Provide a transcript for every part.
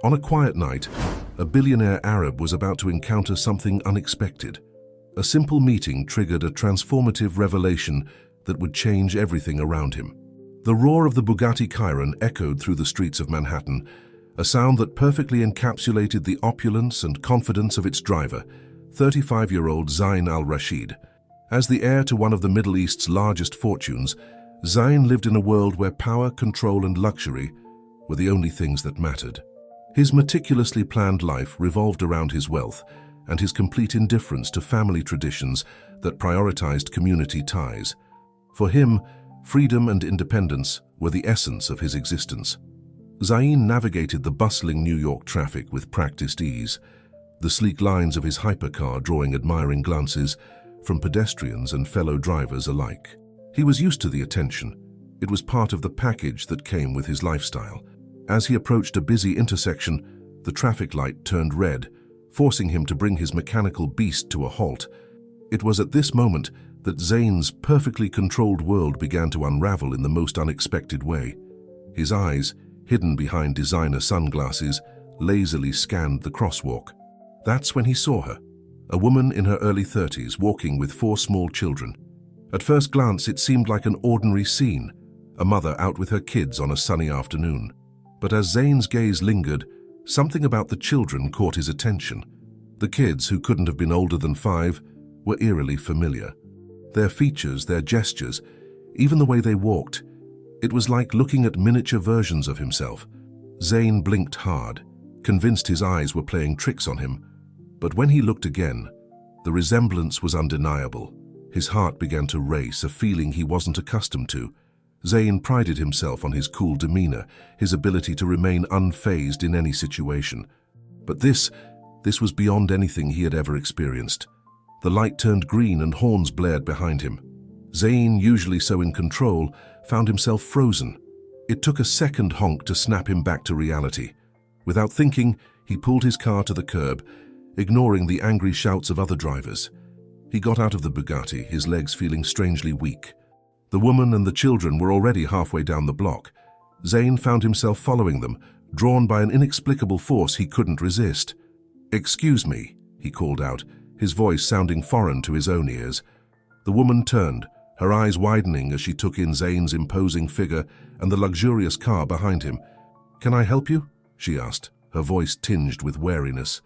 On a quiet night, a billionaire Arab was about to encounter something unexpected. A simple meeting triggered a transformative revelation that would change everything around him. The roar of the Bugatti Chiron echoed through the streets of Manhattan, a sound that perfectly encapsulated the opulence and confidence of its driver, 35-year-old Zain al-Rashid. As the heir to one of the Middle East's largest fortunes, Zain lived in a world where power, control, and luxury were the only things that mattered. His meticulously planned life revolved around his wealth and his complete indifference to family traditions that prioritized community ties. For him, freedom and independence were the essence of his existence. Zain navigated the bustling New York traffic with practiced ease, the sleek lines of his hypercar drawing admiring glances from pedestrians and fellow drivers alike. He was used to the attention. It was part of the package that came with his lifestyle. As he approached a busy intersection, the traffic light turned red, forcing him to bring his mechanical beast to a halt. It was at this moment that Zain's perfectly controlled world began to unravel in the most unexpected way. His eyes, hidden behind designer sunglasses, lazily scanned the crosswalk. That's when he saw her, a woman in her early 30s walking with 4 small children. At first glance, it seemed like an ordinary scene, a mother out with her kids on a sunny afternoon. But as Zain's gaze lingered, something about the children caught his attention. The kids, who couldn't have been older than 5, were eerily familiar. Their features, their gestures, even the way they walked, it was like looking at miniature versions of himself. Zain blinked hard, convinced his eyes were playing tricks on him. But when he looked again, the resemblance was undeniable. His heart began to race, a feeling he wasn't accustomed to. Zain prided himself on his cool demeanor, his ability to remain unfazed in any situation. But this was beyond anything he had ever experienced. The light turned green and horns blared behind him. Zain, usually so in control, found himself frozen. It took a second honk to snap him back to reality. Without thinking, he pulled his car to the curb, ignoring the angry shouts of other drivers. He got out of the Bugatti, his legs feeling strangely weak. The woman and the children were already halfway down the block. Zain found himself following them, drawn by an inexplicable force he couldn't resist. "Excuse me," he called out, his voice sounding foreign to his own ears. The woman turned, her eyes widening as she took in Zain's imposing figure and the luxurious car behind him. "Can I help you?" she asked, her voice tinged with wariness.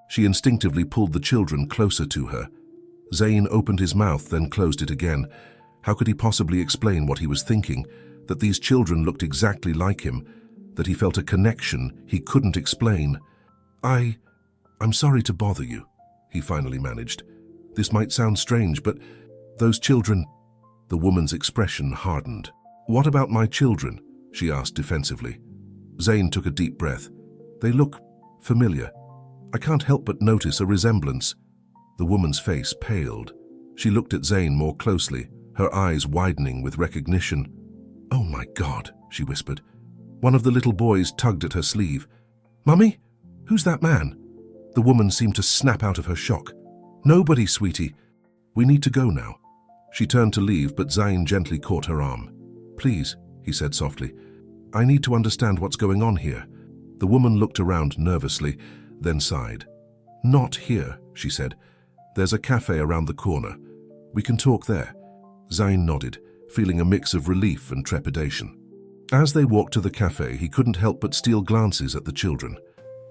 She instinctively pulled the children closer to her. Zain opened his mouth, then closed it again. How could he possibly explain what he was thinking? That these children looked exactly like him, that he felt a connection he couldn't explain. I'm sorry to bother you," he finally managed. "This might sound strange, but those children..." The woman's expression hardened. "What about my children?" she asked defensively. Zain took a deep breath. "They look familiar. I can't help but notice a resemblance." The woman's face paled. She looked at Zain more closely, her eyes widening with recognition. "Oh my God," she whispered. One of the little boys tugged at her sleeve. "Mummy? Who's that man?" The woman seemed to snap out of her shock. "Nobody, sweetie. We need to go now." She turned to leave, but Zain gently caught her arm. "Please," he said softly. "I need to understand what's going on here." The woman looked around nervously, then sighed. "Not here," she said. "There's a cafe around the corner. We can talk there." Zain nodded, feeling a mix of relief and trepidation. As they walked to the cafe, he couldn't help but steal glances at the children.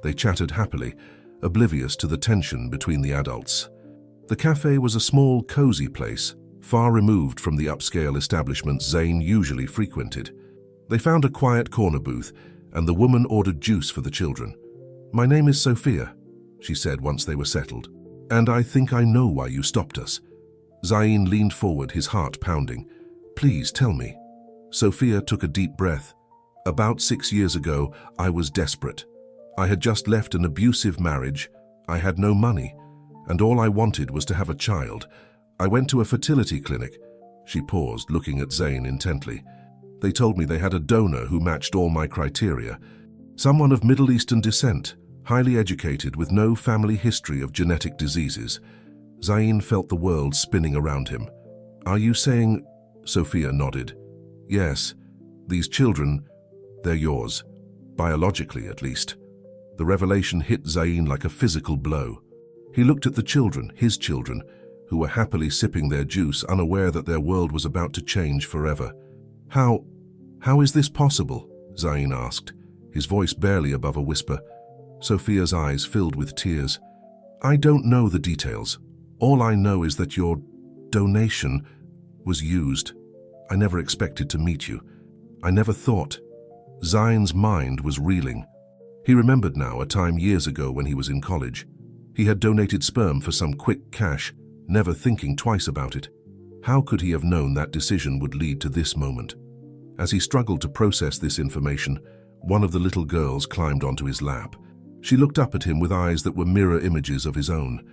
They chattered happily, oblivious to the tension between the adults. The cafe was a small, cozy place, far removed from the upscale establishments Zain usually frequented. They found a quiet corner booth, and the woman ordered juice for the children. "My name is Sophia," she said once they were settled. "And I think I know why you stopped us." Zain leaned forward, his heart pounding. "Please tell me." Sophia took a deep breath. "About 6 years ago, I was desperate. I had just left an abusive marriage. I had no money, and all I wanted was to have a child. I went to a fertility clinic." She paused, looking at Zain intently. "They told me they had a donor who matched all my criteria. Someone of Middle Eastern descent, highly educated with no family history of genetic diseases." Zain felt the world spinning around him. "Are you saying..." Sophia nodded. "Yes, these children, they're yours. Biologically, at least." The revelation hit Zayn like a physical blow. He looked at the children, his children, who were happily sipping their juice, unaware that their world was about to change forever. How is this possible? Zayn asked, his voice barely above a whisper. Sophia's eyes filled with tears. I don't know the details. All I know is that your donation was used. I never expected to meet you. I never thought. Zayn's mind was reeling. He remembered now a time years ago when he was in college. He had donated sperm for some quick cash, never thinking twice about it. How could he have known that decision would lead to this moment? As he struggled to process this information, one of the little girls climbed onto his lap. She looked up at him with eyes that were mirror images of his own.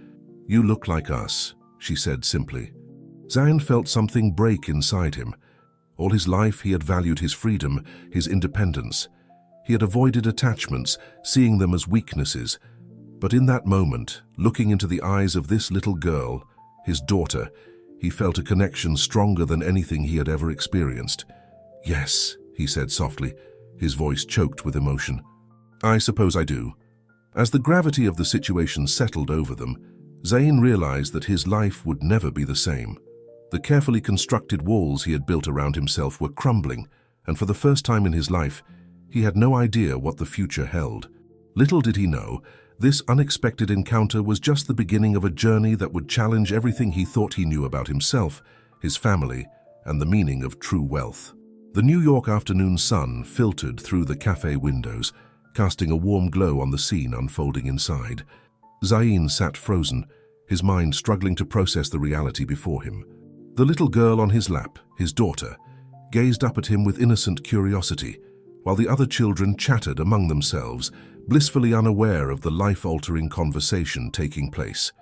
You look like us, she said simply. Zayn felt something break inside him. All his life he had valued his freedom, his independence. He had avoided attachments, seeing them as weaknesses. But in that moment, looking into the eyes of this little girl, his daughter, he felt a connection stronger than anything he had ever experienced. Yes, he said softly, his voice choked with emotion. I suppose I do. As the gravity of the situation settled over them, Zayn realized that his life would never be the same. The carefully constructed walls he had built around himself were crumbling, and for the first time in his life, he had no idea what the future held. Little did he know, this unexpected encounter was just the beginning of a journey that would challenge everything he thought he knew about himself, his family, and the meaning of true wealth. The New York afternoon sun filtered through the cafe windows, casting a warm glow on the scene unfolding inside. Zayn sat frozen, his mind struggling to process the reality before him. The little girl on his lap, his daughter, gazed up at him with innocent curiosity, while the other children chattered among themselves, blissfully unaware of the life-altering conversation taking place.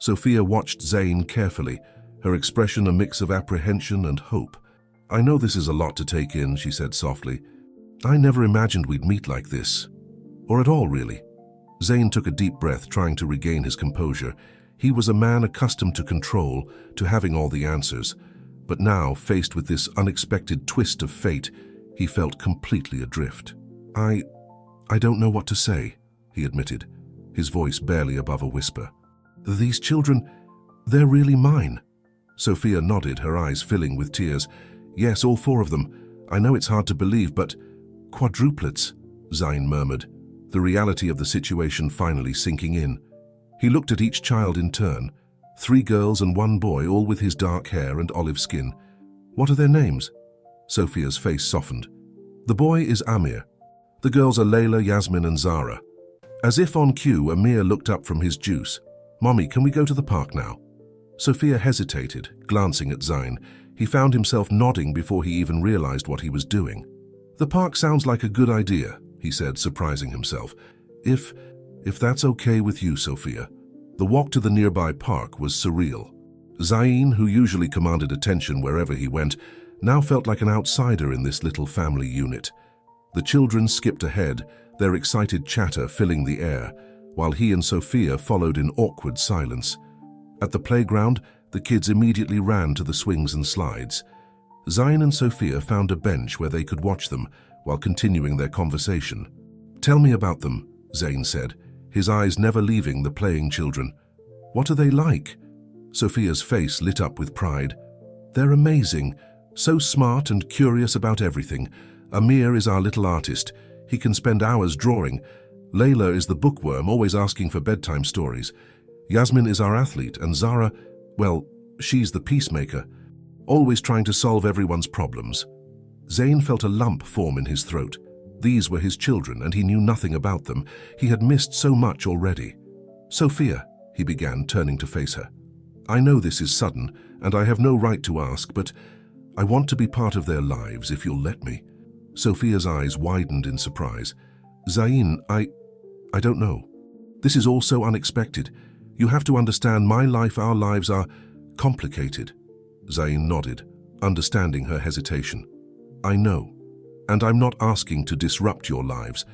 Sophia watched Zayn carefully, her expression a mix of apprehension and hope. I know this is a lot to take in, she said softly. I never imagined we'd meet like this. Or at all, really. Zayn took a deep breath, trying to regain his composure. He was a man accustomed to control, to having all the answers. But now, faced with this unexpected twist of fate, he felt completely adrift. I don't know what to say, he admitted, his voice barely above a whisper. These children, they're really mine. Sophia nodded, her eyes filling with tears. Yes, all 4 of them. I know it's hard to believe, but quadruplets, Zayn murmured, the reality of the situation finally sinking in. He looked at each child in turn, 3 girls and 1 boy, all with his dark hair and olive skin. What are their names? Sophia's face softened. The boy is Amir. The girls are Layla, Yasmin and Zara. As if on cue, Amir looked up from his juice. Mommy, can we go to the park now? Sophia hesitated, glancing at Zayn. He found himself nodding before he even realized what he was doing. The park sounds like a good idea, he said, surprising himself. If that's okay with you, Sophia. The walk to the nearby park was surreal. Zayn, who usually commanded attention wherever he went, now felt like an outsider in this little family unit. The children skipped ahead, their excited chatter filling the air, while he and Sophia followed in awkward silence. At the playground, the kids immediately ran to the swings and slides. Zayn and Sophia found a bench where they could watch them while continuing their conversation. Tell me about them, Zayn said, his eyes never leaving the playing children. What are they like? Sophia's face lit up with pride. They're amazing, so smart and curious about everything. Amir is our little artist. He can spend hours drawing. Layla is the bookworm, always asking for bedtime stories. Yasmin is our athlete, and Zara, well, she's the peacemaker, always trying to solve everyone's problems. Zayn felt a lump form in his throat. These were his children, and he knew nothing about them. He had missed so much already. Sophia, he began, turning to face her. I know this is sudden, and I have no right to ask, but I want to be part of their lives, if you'll let me. Sophia's eyes widened in surprise. Zayn, I don't know. This is all so unexpected. You have to understand, my life, our lives are complicated. Zayn nodded, understanding her hesitation. I know, and I'm not asking to disrupt your lives,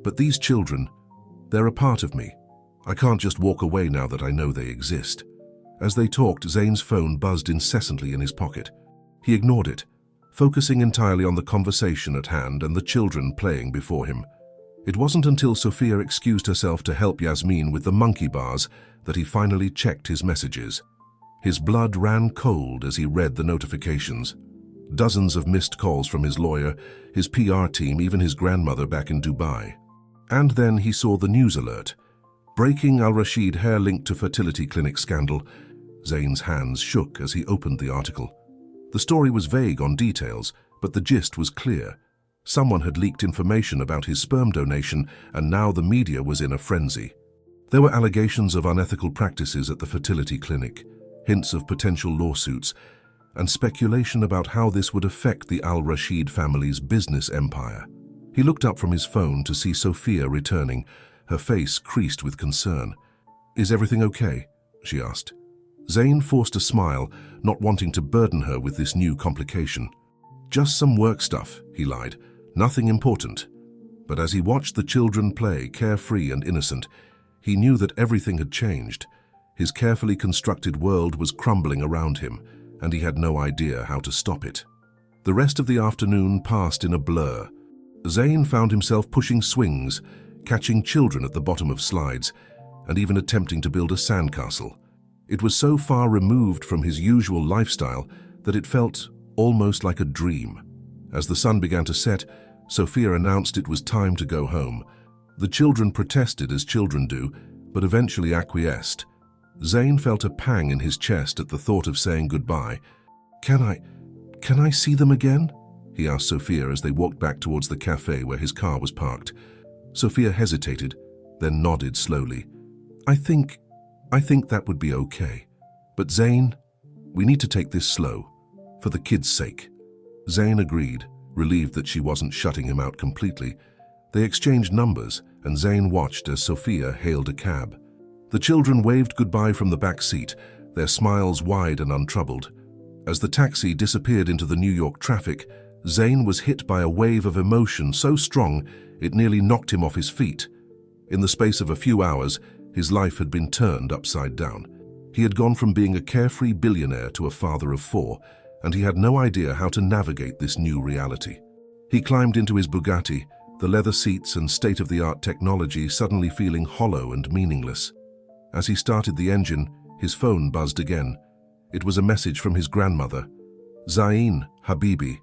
but these children, they're a part of me. I can't just walk away now that I know they exist. As they talked, Zayn's phone buzzed incessantly in his pocket. He ignored it, focusing entirely on the conversation at hand and the children playing before him. It wasn't until Sophia excused herself to help Yasmin with the monkey bars that he finally checked his messages. His blood ran cold as he read the notifications. Dozens of missed calls from his lawyer, his PR team, even his grandmother back in Dubai. And then he saw the news alert. Breaking Al-Rashid hair linked to fertility clinic scandal. Zain's hands shook as he opened the article. The story was vague on details, but the gist was clear. Someone had leaked information about his sperm donation, and now the media was in a frenzy. There were allegations of unethical practices at the fertility clinic, hints of potential lawsuits, and speculation about how this would affect the Al-Rashid family's business empire. He looked up from his phone to see Sophia returning, her face creased with concern. "Is everything okay?" she asked. Zain forced a smile, not wanting to burden her with this new complication. "Just some work stuff," he lied. "Nothing important." But as he watched the children play, carefree and innocent, he knew that everything had changed. His carefully constructed world was crumbling around him, and he had no idea how to stop it. The rest of the afternoon passed in a blur. Zain found himself pushing swings, catching children at the bottom of slides, and even attempting to build a sandcastle. It was so far removed from his usual lifestyle that it felt almost like a dream. As the sun began to set, Sophia announced it was time to go home. The children protested as children do, but eventually acquiesced. Zain felt a pang in his chest at the thought of saying goodbye. Can I see them again?" he asked Sophia as they walked back towards the cafe where his car was parked. Sophia hesitated, then nodded slowly. I think that would be okay. But Zain, we need to take this slow, for the kids' sake." Zain agreed, relieved that she wasn't shutting him out completely. They exchanged numbers, and Zain watched as Sophia hailed a cab. The children waved goodbye from the back seat, their smiles wide and untroubled. As the taxi disappeared into the New York traffic, Zain was hit by a wave of emotion so strong it nearly knocked him off his feet. In the space of a few hours, his life had been turned upside down. He had gone from being a carefree billionaire to a father of 4, and he had no idea how to navigate this new reality. He climbed into his Bugatti, the leather seats and state-of-the-art technology suddenly feeling hollow and meaningless. As he started the engine, his phone buzzed again. It was a message from his grandmother. "Zain, Habibi,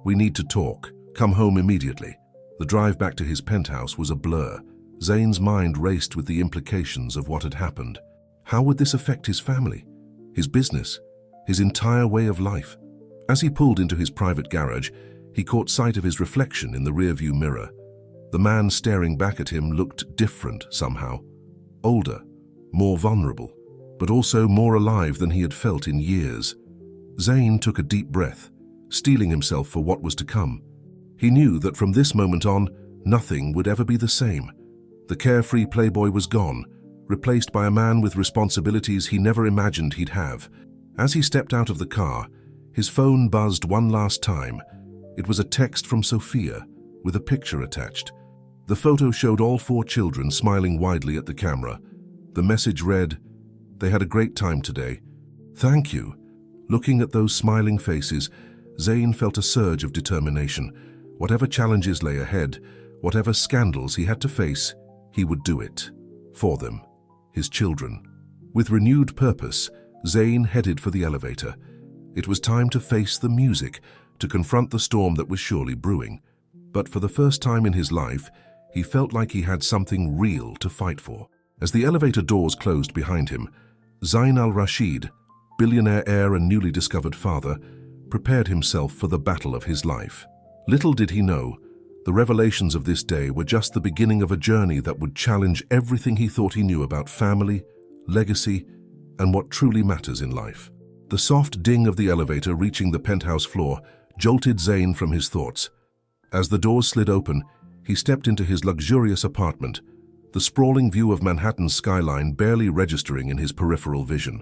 we need to talk. Come home immediately." The drive back to his penthouse was a blur. Zain's mind raced with the implications of what had happened. How would this affect his family, his business, his entire way of life? As he pulled into his private garage, he caught sight of his reflection in the rearview mirror. The man staring back at him looked different somehow. Older, more vulnerable, but also more alive than he had felt in years. Zain took a deep breath, steeling himself for what was to come. He knew that from this moment on, nothing would ever be the same. The carefree playboy was gone, replaced by a man with responsibilities he never imagined he'd have. As he stepped out of the car, his phone buzzed one last time. It was a text from Sophia, with a picture attached. The photo showed all 4 children smiling widely at the camera. The message read, "They had a great time today. Thank you." Looking at those smiling faces, Zain felt a surge of determination. Whatever challenges lay ahead, whatever scandals he had to face, he would do it. For them, his children. With renewed purpose, Zain headed for the elevator. It was time to face the music, to confront the storm that was surely brewing. But for the first time in his life, he felt like he had something real to fight for. As the elevator doors closed behind him, Zain al-Rashid, billionaire heir and newly discovered father, prepared himself for the battle of his life. Little did he know, the revelations of this day were just the beginning of a journey that would challenge everything he thought he knew about family, legacy, and what truly matters in life. The soft ding of the elevator reaching the penthouse floor jolted Zain from his thoughts. As the doors slid open, he stepped into his luxurious apartment, the sprawling view of Manhattan's skyline barely registering in his peripheral vision.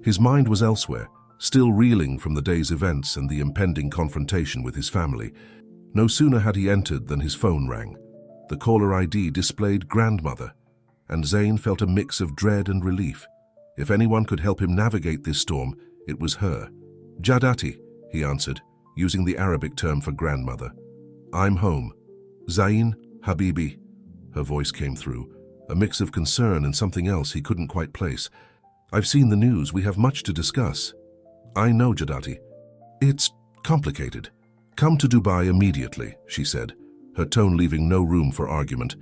His mind was elsewhere, still reeling from the day's events and the impending confrontation with his family. No sooner had he entered than his phone rang. The caller ID displayed grandmother, and Zain felt a mix of dread and relief. If anyone could help him navigate this storm, it was her. "Jadati," he answered, using the Arabic term for grandmother. "I'm home. Zain, Habibi, her voice came through, a mix of concern and something else he couldn't quite place. "I've seen the news. We have much to discuss." "I know, Jadati. It's complicated. Come to Dubai immediately," she said, her tone leaving no room for argument.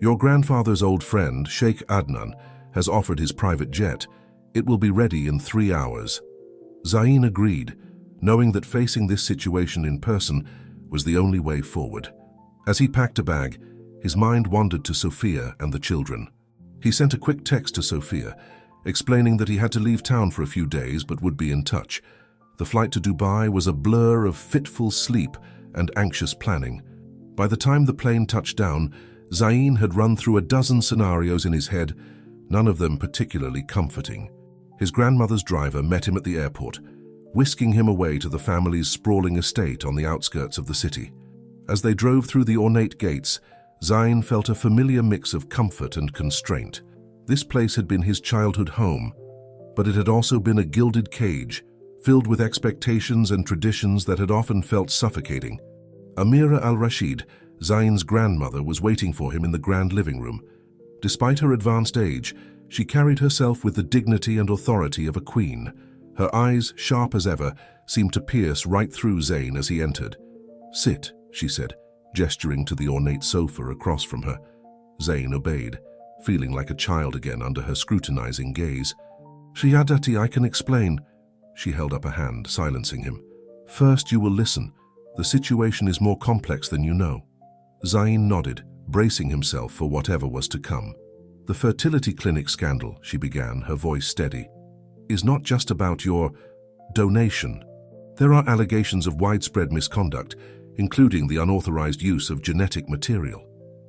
"Your grandfather's old friend, Sheikh Adnan, has offered his private jet. It will be ready in 3 hours." Zain agreed, knowing that facing this situation in person was the only way forward. As he packed a bag, his mind wandered to Sophia and the children. He sent a quick text to Sophia, explaining that he had to leave town for a few days but would be in touch. The flight to Dubai was a blur of fitful sleep and anxious planning. By the time the plane touched down, Zain had run through a dozen scenarios in his head, none of them particularly comforting. His grandmother's driver met him at the airport, whisking him away to the family's sprawling estate on the outskirts of the city. As they drove through the ornate gates, Zain felt a familiar mix of comfort and constraint. This place had been his childhood home, but it had also been a gilded cage, filled with expectations and traditions that had often felt suffocating. Amira al-Rashid, Zain's grandmother, was waiting for him in the grand living room. Despite her advanced age, she carried herself with the dignity and authority of a queen. Her eyes, sharp as ever, seemed to pierce right through Zain as he entered. "Sit," she said, gesturing to the ornate sofa across from her. Zain obeyed, feeling like a child again under her scrutinizing gaze. "Shiyadati, I can explain." She held up a hand, silencing him. "First, you will listen. The situation is more complex than you know." Zain nodded, bracing himself for whatever was to come. "The fertility clinic scandal," she began, her voice steady, "is not just about your donation. There are allegations of widespread misconduct, including the unauthorized use of genetic material."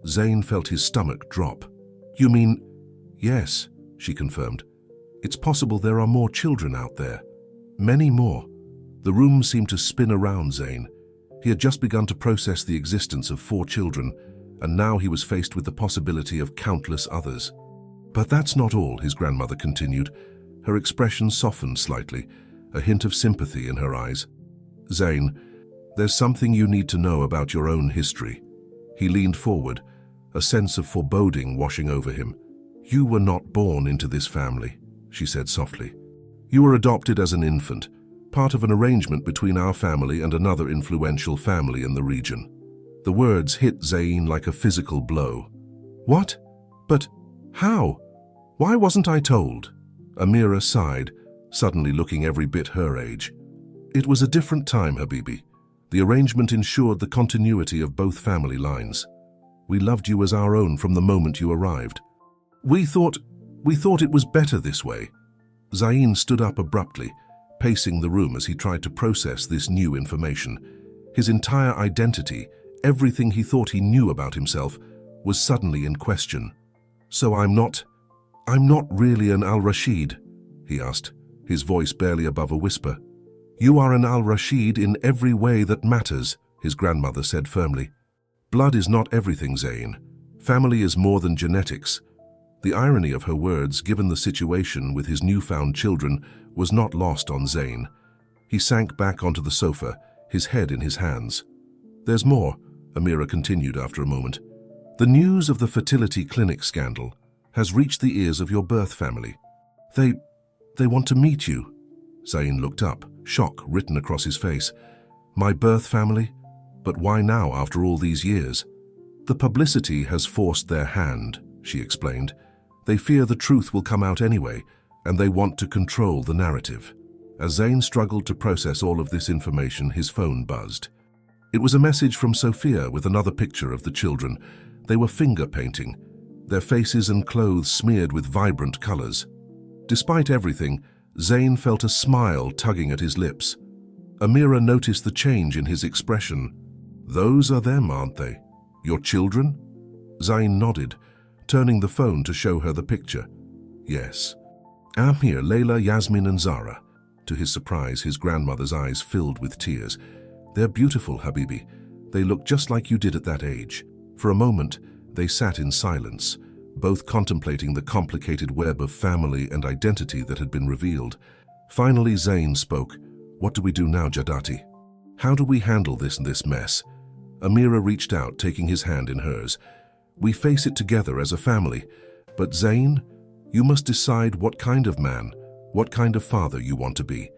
Zain felt his stomach drop. "You mean—" "Yes," she confirmed. "It's possible there are more children out there. Many more." The room seemed to spin around Zain. He had just begun to process the existence of 4 children, and now he was faced with the possibility of countless others. "But that's not all," his grandmother continued. Her expression softened slightly, a hint of sympathy in her eyes. "Zain, there's something you need to know about your own history." He leaned forward, a sense of foreboding washing over him. "You were not born into this family," she said softly. "You were adopted as an infant, part of an arrangement between our family and another influential family in the region." The words hit Zain like a physical blow. "What? But how? Why wasn't I told?" Amira sighed, suddenly looking every bit her age. "It was a different time, Habibi. The arrangement ensured the continuity of both family lines. We loved you as our own from the moment you arrived. We thought it was better this way." Zain stood up abruptly, pacing the room as he tried to process this new information. His entire identity, everything he thought he knew about himself, was suddenly in question. "So I'm not really an al-Rashid?" he asked, his voice barely above a whisper. "You are an al-Rashid in every way that matters," his grandmother said firmly. "Blood is not everything, Zain. Family is more than genetics." The irony of her words, given the situation with his newfound children, was not lost on Zain. He sank back onto the sofa, his head in his hands. "There's more," Amira continued after a moment. "The news of the fertility clinic scandal has reached the ears of your birth family. They want to meet you." Zain looked up, shock written across his face. "My birth family? But why now, after all these years?" "The publicity has forced their hand," she explained. "They fear the truth will come out anyway, and they want to control the narrative." As Zain struggled to process all of this information, his phone buzzed. It was a message from Sophia with another picture of the children. They were finger painting, their faces and clothes smeared with vibrant colors. Despite everything, Zain felt a smile tugging at his lips. Amira noticed the change in his expression. "Those are them, aren't they? Your children?" Zain nodded, turning the phone to show her the picture. "Yes. Amir, Layla, Yasmin and Zara." To his surprise, his grandmother's eyes filled with tears. "They're beautiful, Habibi. They look just like you did at that age." For a moment, they sat in silence, both contemplating the complicated web of family and identity that had been revealed. Finally, Zain spoke. "What do we do now, Jadati? How do we handle this mess?" Amira reached out, taking his hand in hers. We face it together as a family. But Zayn, you must decide what kind of man, what kind of father you want to be.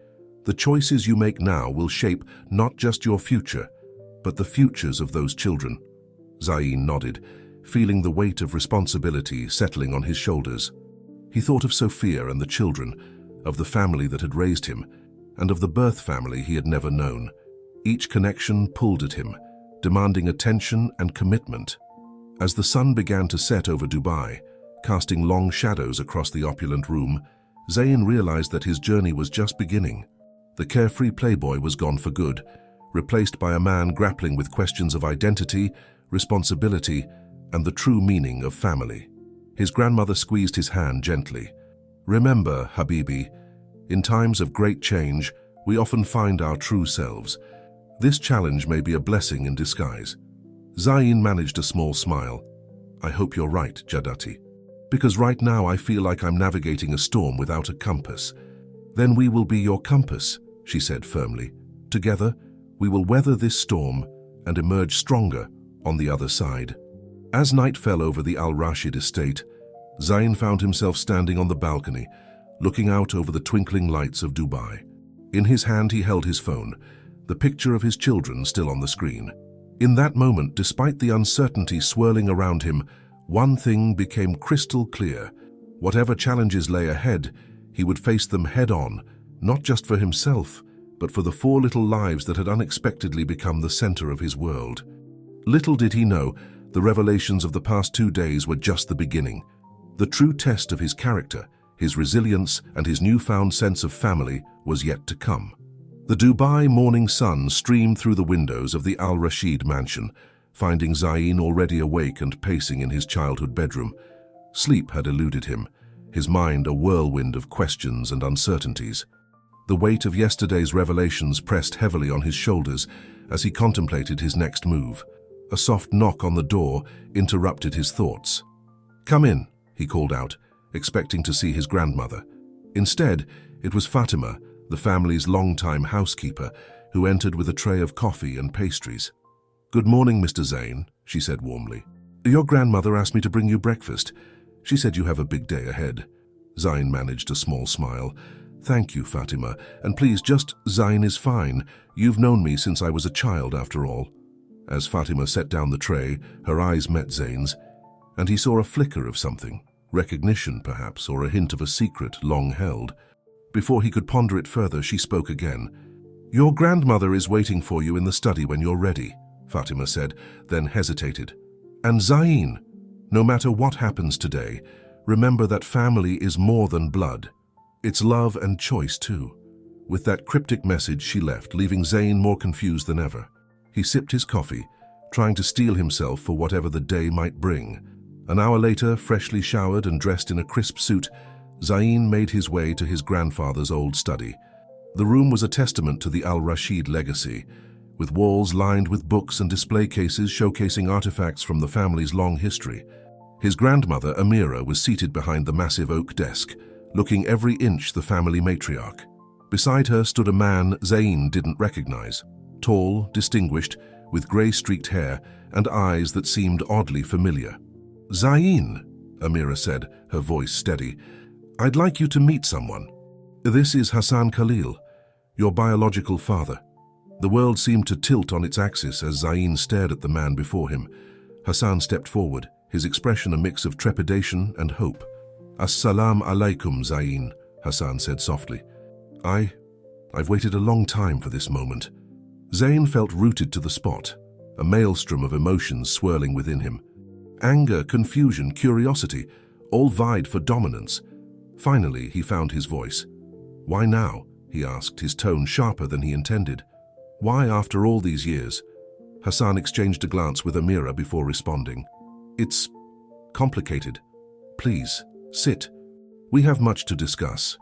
The choices you make now will shape not just your future, but the futures of those children." Zayn nodded, feeling the weight of responsibility settling on his shoulders. He thought of Sophia and the children, of the family that had raised him, and of the birth family he had never known. Each connection pulled at him, demanding attention and commitment. As the sun began to set over Dubai, casting long shadows across the opulent room, Zayn realized that his journey was just beginning. The carefree playboy was gone for good, replaced by a man grappling with questions of identity, responsibility, and the true meaning of family. His grandmother squeezed his hand gently. "Remember, Habibi, in times of great change, we often find our true selves. This challenge may be a blessing in disguise." Zayn managed a small smile. "I hope you're right, Jadati. Because right now I feel like I'm navigating a storm without a compass." "Then we will be your compass," she said firmly. "Together, we will weather this storm and emerge stronger on the other side." As night fell over the Al Rashid estate, Zayn found himself standing on the balcony, looking out over the twinkling lights of Dubai. In his hand he held his phone, the picture of his children still on the screen. In that moment, despite the uncertainty swirling around him, one thing became crystal clear. Whatever challenges lay ahead, he would face them head-on, not just for himself, but for the 4 little lives that had unexpectedly become the center of his world. Little did he know, the revelations of the past 2 days were just the beginning. The true test of his character, his resilience, and his newfound sense of family was yet to come. The Dubai morning sun streamed through the windows of the Al Rashid mansion, finding Zayn already awake and pacing in his childhood bedroom. Sleep had eluded him, his mind a whirlwind of questions and uncertainties. The weight of yesterday's revelations pressed heavily on his shoulders as he contemplated his next move. A soft knock on the door interrupted his thoughts. "Come in," he called out, expecting to see his grandmother. Instead, it was Fatima, the family's longtime housekeeper, who entered with a tray of coffee and pastries. "Good morning, Mr. Zayn," she said warmly. "Your grandmother asked me to bring you breakfast. She said you have a big day ahead." Zayn managed a small smile. "Thank you, Fatima, and please just, Zayn is fine. You've known me since I was a child, after all." As Fatima set down the tray, her eyes met Zayn's, and he saw a flicker of something, recognition perhaps, or a hint of a secret long held. Before he could ponder it further, she spoke again. "Your grandmother is waiting for you in the study when you're ready," Fatima said, then hesitated. "And Zayn, no matter what happens today, remember that family is more than blood. It's love and choice too." With that cryptic message, she left, leaving Zayn more confused than ever. He sipped his coffee, trying to steel himself for whatever the day might bring. An hour later, freshly showered and dressed in a crisp suit, Zayn made his way to his grandfather's old study. The room was a testament to the Al Rashid legacy, with walls lined with books and display cases showcasing artifacts from the family's long history. His grandmother, Amira, was seated behind the massive oak desk, looking every inch the family matriarch. Beside her stood a man Zayn didn't recognize. Tall, distinguished, with grey-streaked hair and eyes that seemed oddly familiar. "Zayn," Amira said, her voice steady, "I'd like you to meet someone. This is Hassan Khalil, your biological father." The world seemed to tilt on its axis as Zayn stared at the man before him. Hassan stepped forward, his expression a mix of trepidation and hope. "Assalamu alaikum, Zayn," Hassan said softly. I've waited a long time for this moment." Zayn felt rooted to the spot, a maelstrom of emotions swirling within him. Anger, confusion, curiosity, all vied for dominance. Finally, he found his voice. "Why now?" he asked, his tone sharper than he intended. "Why after all these years?" Hassan exchanged a glance with Amira before responding. "It's complicated. Please, sit. We have much to discuss."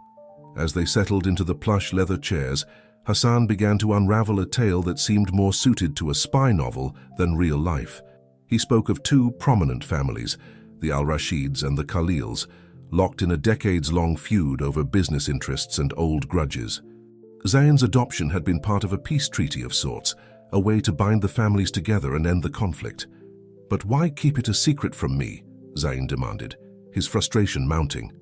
As they settled into the plush leather chairs, Hassan began to unravel a tale that seemed more suited to a spy novel than real life. He spoke of 2 prominent families, the Al Rashids and the Khalils, locked in a decades-long feud over business interests and old grudges. Zayn's adoption had been part of a peace treaty of sorts, a way to bind the families together and end the conflict. "But why keep it a secret from me?" Zain demanded, his frustration mounting.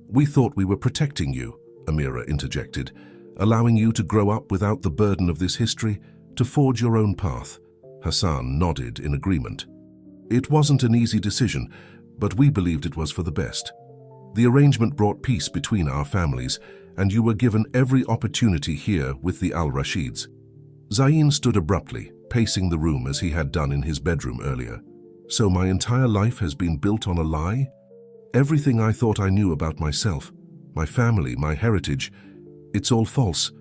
"We thought we were protecting you," Amira interjected, "allowing you to grow up without the burden of this history, to forge your own path." Hassan nodded in agreement. "It wasn't an easy decision, but we believed it was for the best. The arrangement brought peace between our families, and you were given every opportunity here with the Al-Rashids." Zain stood abruptly, pacing the room as he had done in his bedroom earlier. "So my entire life has been built on a lie? Everything I thought I knew about myself, my family, my heritage, it's all false."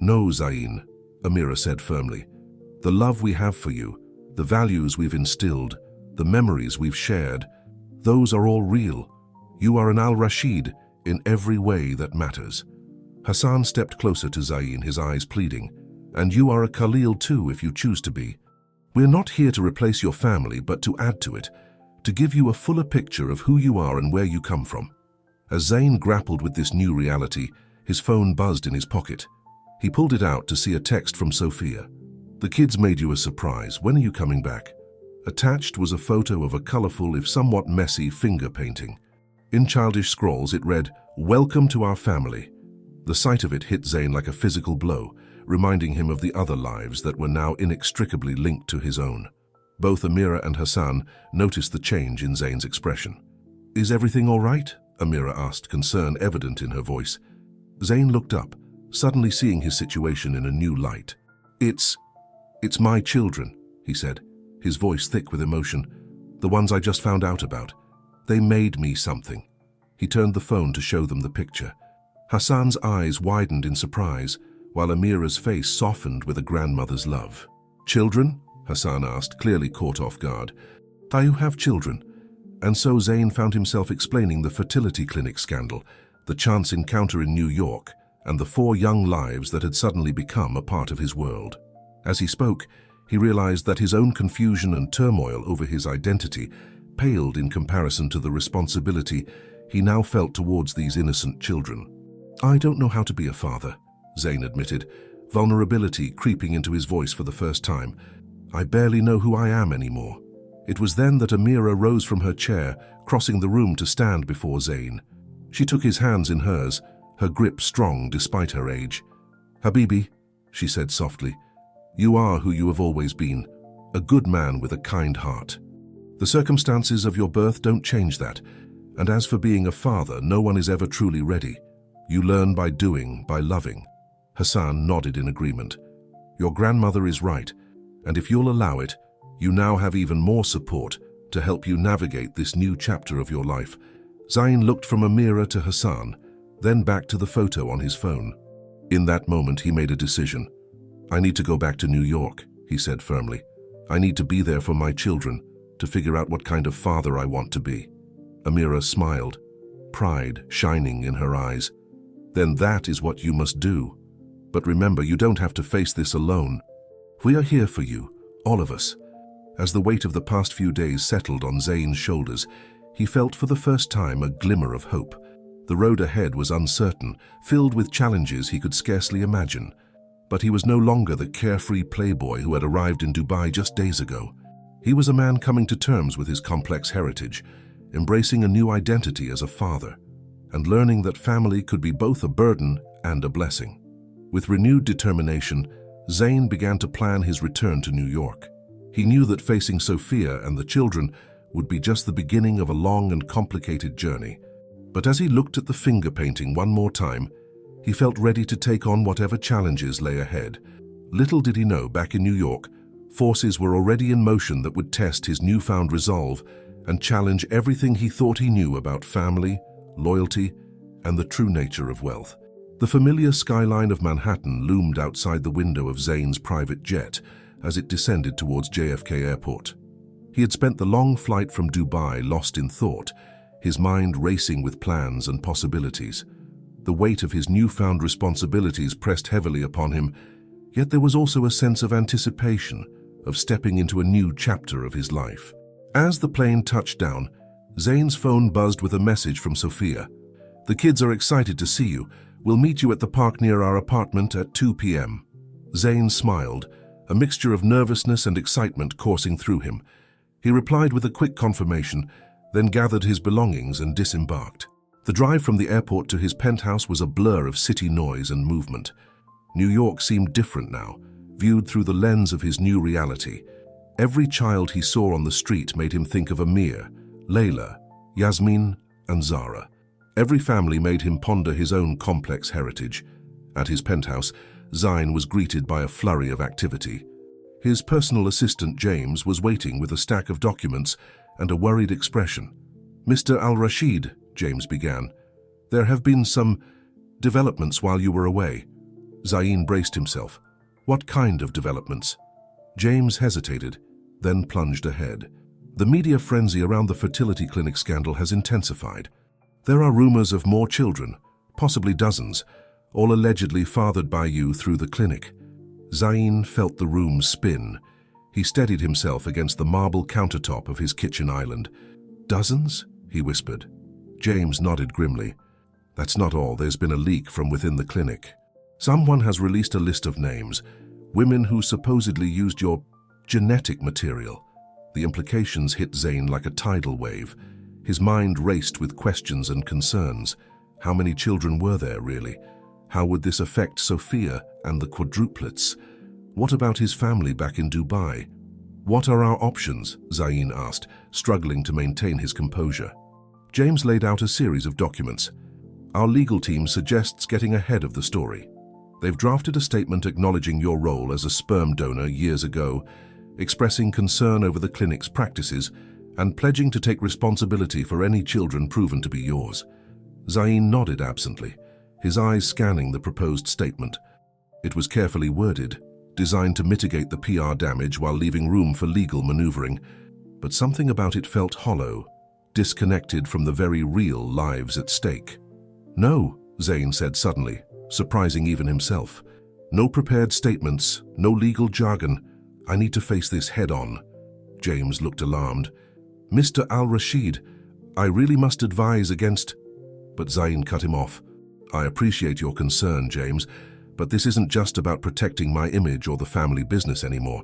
"No, Zain," Amira said firmly. "The love we have for you, the values we've instilled, the memories we've shared, those are all real. You are an Al-Rashid in every way that matters." Hassan stepped closer to Zain, his eyes pleading. "And you are a Khalil too, if you choose to be. We're not here to replace your family, but to add to it, to give you a fuller picture of who you are and where you come from." As Zain grappled with this new reality, his phone buzzed in his pocket. He pulled it out to see a text from Sophia. "The kids made you a surprise. When are you coming back?" Attached was a photo of a colorful, if somewhat messy, finger painting. In childish scrawls it read, "Welcome to our family." The sight of it hit Zain like a physical blow, reminding him of the other lives that were now inextricably linked to his own. Both Amira and Hassan noticed the change in Zain's expression. "Is everything all right?" Amira asked, concern evident in her voice. Zain looked up, suddenly seeing his situation in a new light. It's my children," he said, his voice thick with emotion. "The ones I just found out about. They made me something." He turned the phone to show them the picture. Hassan's eyes widened in surprise, while Amira's face softened with a grandmother's love. "Children?" Hassan asked, clearly caught off guard. "Do you have children?" And so Zain found himself explaining the fertility clinic scandal, the chance encounter in New York, and the 4 young lives that had suddenly become a part of his world. As he spoke, he realized that his own confusion and turmoil over his identity paled in comparison to the responsibility he now felt towards these innocent children. "I don't know how to be a father," Zain admitted, vulnerability creeping into his voice for the first time. "I barely know who I am anymore." It was then that Amira rose from her chair, crossing the room to stand before Zain. She took his hands in hers, her grip strong despite her age. "Habibi," she said softly, "you are who you have always been, a good man with a kind heart. The circumstances of your birth don't change that, and as for being a father, no one is ever truly ready. You learn by doing, by loving." Hassan nodded in agreement. "Your grandmother is right, and if you'll allow it, you now have even more support to help you navigate this new chapter of your life." Zain looked from Amira to Hassan, then back to the photo on his phone. In that moment, he made a decision. "I need to go back to New York," he said firmly. "I need to be there for my children, to figure out what kind of father I want to be." Amira smiled, pride shining in her eyes. "Then that is what you must do. But remember, you don't have to face this alone. We are here for you, all of us." As the weight of the past few days settled on Zain's shoulders, he felt for the first time a glimmer of hope. The road ahead was uncertain, filled with challenges he could scarcely imagine. But he was no longer the carefree playboy who had arrived in Dubai just days ago. He was a man coming to terms with his complex heritage, embracing a new identity as a father, and learning that family could be both a burden and a blessing. With renewed determination, Zain began to plan his return to New York. He knew that facing Sophia and the children would be just the beginning of a long and complicated journey. But as he looked at the finger painting one more time, he felt ready to take on whatever challenges lay ahead. Little did he know, back in New York, forces were already in motion that would test his newfound resolve and challenge everything he thought he knew about family, loyalty, and the true nature of wealth. The familiar skyline of Manhattan loomed outside the window of Zain's private jet as it descended towards JFK Airport. He had spent the long flight from Dubai lost in thought, his mind racing with plans and possibilities. The weight of his newfound responsibilities pressed heavily upon him, yet there was also a sense of anticipation, of stepping into a new chapter of his life. As the plane touched down, Zain's phone buzzed with a message from Sophia. "The kids are excited to see you. We'll meet you at the park near our apartment at 2 p.m. Zain smiled, a mixture of nervousness and excitement coursing through him. He replied with a quick confirmation, then gathered his belongings and disembarked. The drive from the airport to his penthouse was a blur of city noise and movement. New York seemed different now, viewed through the lens of his new reality. Every child he saw on the street made him think of Amir, Layla, Yasmin, and Zara. Every family made him ponder his own complex heritage. At his penthouse, Zain was greeted by a flurry of activity. His personal assistant James was waiting with a stack of documents and a worried expression. "Mr. Al-Rashid," James began, "there have been some developments while you were away." Zain braced himself. "What kind of developments?" James hesitated, then plunged ahead. "The media frenzy around the fertility clinic scandal has intensified. There are rumors of more children, possibly dozens, all allegedly fathered by you through the clinic." Zain felt the room spin. He steadied himself against the marble countertop of his kitchen island. "Dozens?" he whispered. James nodded grimly. "That's not all. There's been a leak from within the clinic. Someone has released a list of names, women who supposedly used your genetic material." The implications hit Zain like a tidal wave. His mind raced with questions and concerns. How many children were there, really? How would this affect Sophia and the quadruplets? What about his family back in Dubai? "What are our options?" Zain asked, struggling to maintain his composure. James laid out a series of documents. "Our legal team suggests getting ahead of the story. They've drafted a statement acknowledging your role as a sperm donor years ago, expressing concern over the clinic's practices, and pledging to take responsibility for any children proven to be yours." Zain nodded absently, his eyes scanning the proposed statement. It was carefully worded, designed to mitigate the PR damage while leaving room for legal maneuvering, but something about it felt hollow, disconnected from the very real lives at stake. "No," Zain said suddenly, surprising even himself. "No prepared statements, no legal jargon. I need to face this head-on." James looked alarmed. "Mr. Al-Rashid, I really must advise against—" But Zain cut him off. "I appreciate your concern, James, but this isn't just about protecting my image or the family business anymore.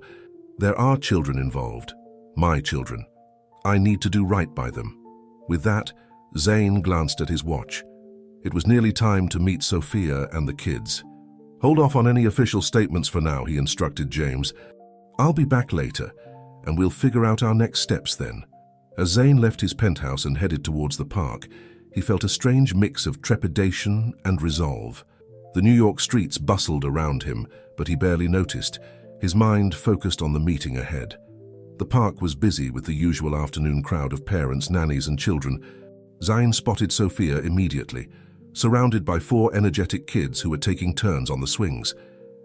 There are children involved, my children. I need to do right by them." With that, Zain glanced at his watch. It was nearly time to meet Sophia and the kids. "Hold off on any official statements for now," he instructed James. "I'll be back later, and we'll figure out our next steps then." As Zain left his penthouse and headed towards the park, he felt a strange mix of trepidation and resolve. The New York streets bustled around him, but he barely noticed, his mind focused on the meeting ahead. The park was busy with the usual afternoon crowd of parents, nannies, and children. Zain spotted Sophia immediately, surrounded by 4 energetic kids who were taking turns on the swings.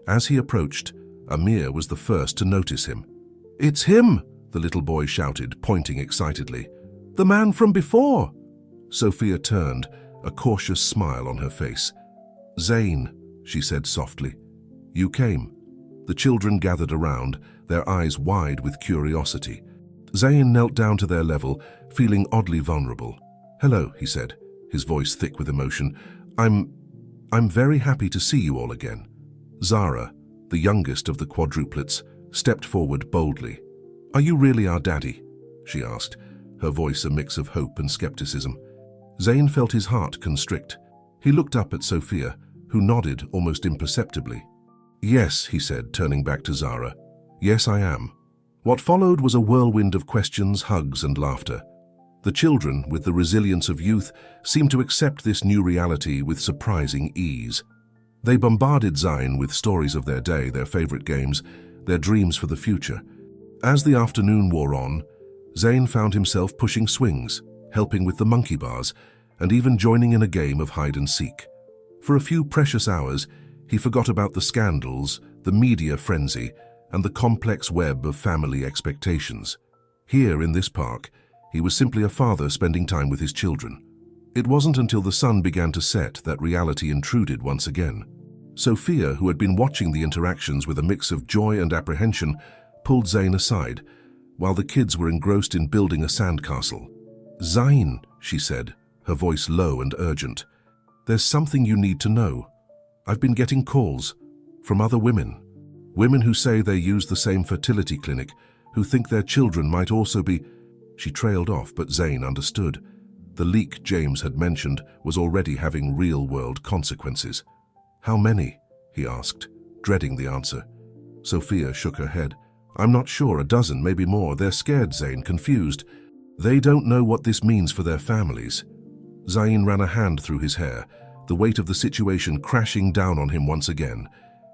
As he approached, Amir was the first to notice him. "It's him!" the little boy shouted, pointing excitedly. "The man from before!" Sophia turned, a cautious smile on her face. "Zain," she said softly. "You came." The children gathered around, their eyes wide with curiosity. Zain knelt down to their level, feeling oddly vulnerable. "Hello," he said, his voice thick with emotion. I'm very happy to see you all again." Zara, the youngest of the quadruplets, stepped forward boldly. "Are you really our daddy?" she asked, her voice a mix of hope and skepticism. Zain felt his heart constrict. He looked up at Sophia, who nodded almost imperceptibly. "Yes," he said, turning back to Zara. "Yes, I am." What followed was a whirlwind of questions, hugs, and laughter. The children, with the resilience of youth, seemed to accept this new reality with surprising ease. They bombarded Zain with stories of their day, their favorite games, their dreams for the future. As the afternoon wore on, Zain found himself pushing swings, helping with the monkey bars, and even joining in a game of hide-and-seek. For a few precious hours, he forgot about the scandals, the media frenzy, and the complex web of family expectations. Here in this park, he was simply a father spending time with his children. It wasn't until the sun began to set that reality intruded once again. Sophia, who had been watching the interactions with a mix of joy and apprehension, pulled Zain aside, while the kids were engrossed in building a sandcastle. "Zain," she said, her voice low and urgent, "there's something you need to know. I've been getting calls from other women who say they use the same fertility clinic, who think their children might also be... She trailed off, but Zayn understood. The leak James had mentioned was already having real-world consequences. How many? He asked, dreading the answer. Sophia shook her head. I'm not sure, a dozen, maybe more. They're scared, Zayn, confused. They don't know what this means for their families. Zayn ran a hand through his hair, the weight of the situation crashing down on him once again.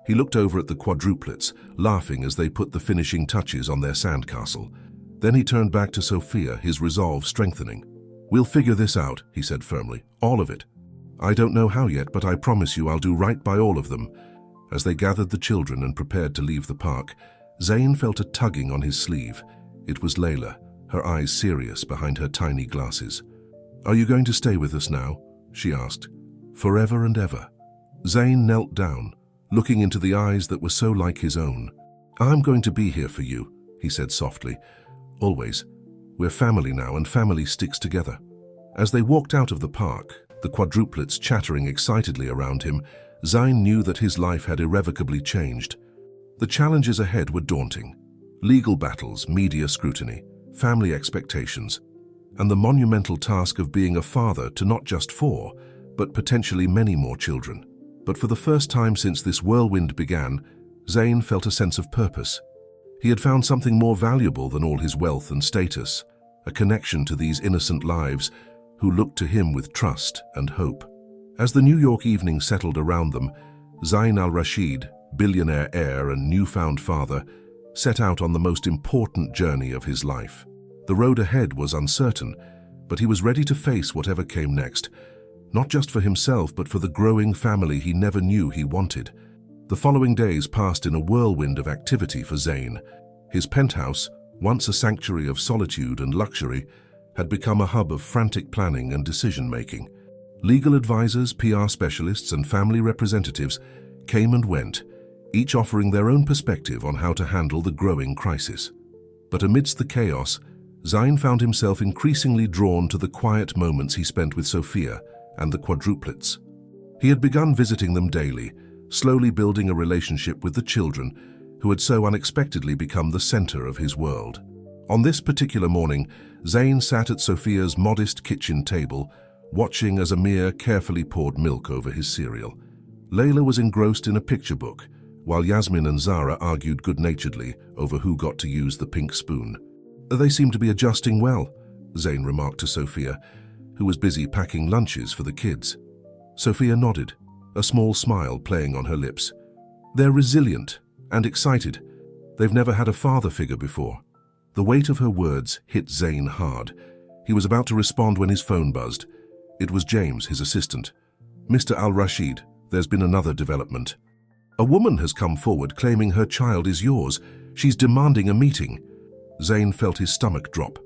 He looked over at the quadruplets, laughing as they put the finishing touches on their sandcastle. Then he turned back to Sophia, his resolve strengthening. We'll figure this out, he said firmly. All of it. I don't know how yet, but I promise you I'll do right by all of them. As they gathered the children and prepared to leave the park, Zayn felt a tugging on his sleeve. It was Layla, her eyes serious behind her tiny glasses. Are you going to stay with us now? She asked. Forever and ever. Zayn knelt down, looking into the eyes that were so like his own. I'm going to be here for you, he said softly. Always. We're family now, and family sticks together. As they walked out of the park, the quadruplets chattering excitedly around him, Zayn knew that his life had irrevocably changed. The challenges ahead were daunting. Legal battles, media scrutiny, family expectations, and the monumental task of being a father to not just 4, but potentially many more children. But for the first time since this whirlwind began, Zayn felt a sense of purpose. He had found something more valuable than all his wealth and status, a connection to these innocent lives who looked to him with trust and hope. As the New York evening settled around them, Zayn al-Rashid, billionaire heir and newfound father, set out on the most important journey of his life. The road ahead was uncertain, but he was ready to face whatever came next, not just for himself but for the growing family he never knew he wanted. The following days passed in a whirlwind of activity for Zayn. His penthouse, once a sanctuary of solitude and luxury, had become a hub of frantic planning and decision-making. Legal advisors, PR specialists, and family representatives came and went, each offering their own perspective on how to handle the growing crisis. But amidst the chaos, Zayn found himself increasingly drawn to the quiet moments he spent with Sophia and the quadruplets. He had begun visiting them daily, slowly building a relationship with the children who had so unexpectedly become the center of his world. On this particular morning, Zayn sat at Sophia's modest kitchen table, watching as Amir carefully poured milk over his cereal. Layla was engrossed in a picture book, while Yasmin and Zara argued good-naturedly over who got to use the pink spoon. They seem to be adjusting well, Zayn remarked to Sophia, who was busy packing lunches for the kids. Sophia nodded, a small smile playing on her lips. They're resilient and excited. They've never had a father figure before. The weight of her words hit Zayn hard. He was about to respond when his phone buzzed. It was James, his assistant. Mr. Al-Rashid, there's been another development. A woman has come forward claiming her child is yours. She's demanding a meeting. Zayn felt his stomach drop.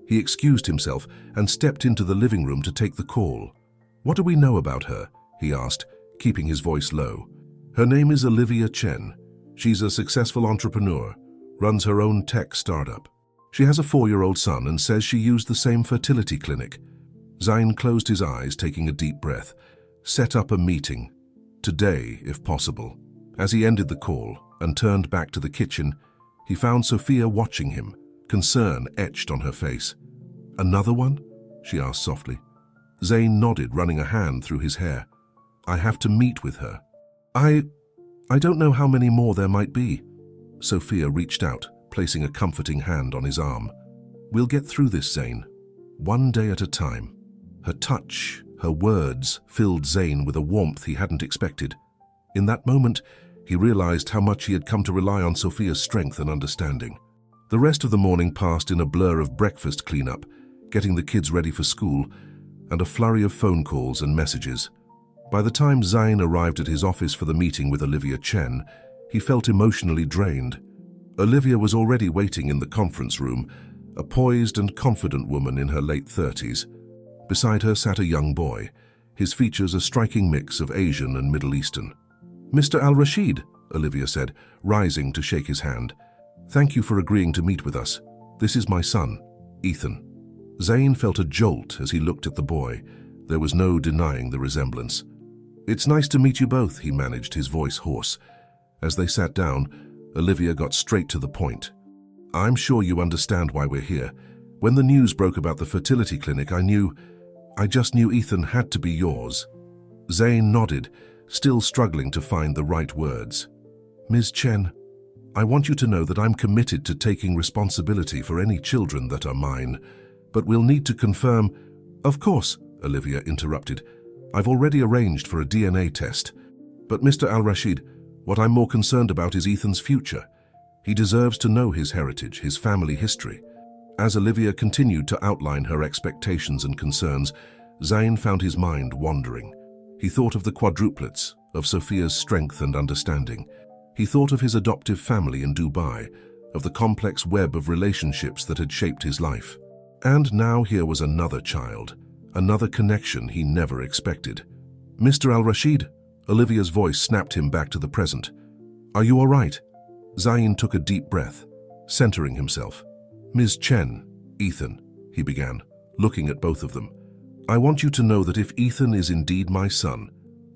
He excused himself and stepped into the living room to take the call. What do we know about her? He asked, keeping his voice low. Her name is Olivia Chen. She's a successful entrepreneur, runs her own tech startup. She has a 4-year-old son and says she used the same fertility clinic. Zayn closed his eyes, taking a deep breath. Set up a meeting. Today, if possible. As he ended the call and turned back to the kitchen, he found Sophia watching him, concern etched on her face. Another one? She asked softly. Zayn nodded, running a hand through his hair. I have to meet with her. I don't know how many more there might be. Sophia reached out, placing a comforting hand on his arm. We'll get through this, Zayn. One day at a time. Her touch, her words, filled Zayn with a warmth he hadn't expected. In that moment, he realized how much he had come to rely on Sophia's strength and understanding. The rest of the morning passed in a blur of breakfast cleanup, getting the kids ready for school, and a flurry of phone calls and messages. By the time Zayn arrived at his office for the meeting with Olivia Chen, he felt emotionally drained. Olivia was already waiting in the conference room, a poised and confident woman in her late 30s. Beside her sat a young boy, his features a striking mix of Asian and Middle Eastern. Mr. Al-Rashid, Olivia said, rising to shake his hand. Thank you for agreeing to meet with us. This is my son, Ethan. Zayn felt a jolt as he looked at the boy. There was no denying the resemblance. It's nice to meet you both, he managed, his voice hoarse. As they sat down, Olivia got straight to the point. I'm sure you understand why we're here. When the news broke about the fertility clinic, I just knew Ethan had to be yours." Zane nodded, still struggling to find the right words. "Ms. Chen, I want you to know that I'm committed to taking responsibility for any children that are mine, but we'll need to confirm—" "Of course," Olivia interrupted. "I've already arranged for a DNA test. But Mr. Al-Rashid, what I'm more concerned about is Ethan's future. He deserves to know his heritage, his family history." As Olivia continued to outline her expectations and concerns, Zane found his mind wandering. He thought of the quadruplets, of Sophia's strength and understanding. He thought of his adoptive family in Dubai, of the complex web of relationships that had shaped his life. And now here was another child, another connection he never expected. "Mr. Al-Rashid," Olivia's voice snapped him back to the present. "Are you all right?" Zayn took a deep breath, centering himself. "Ms. Chen, Ethan," he began, looking at both of them. "I want you to know that if Ethan is indeed my son,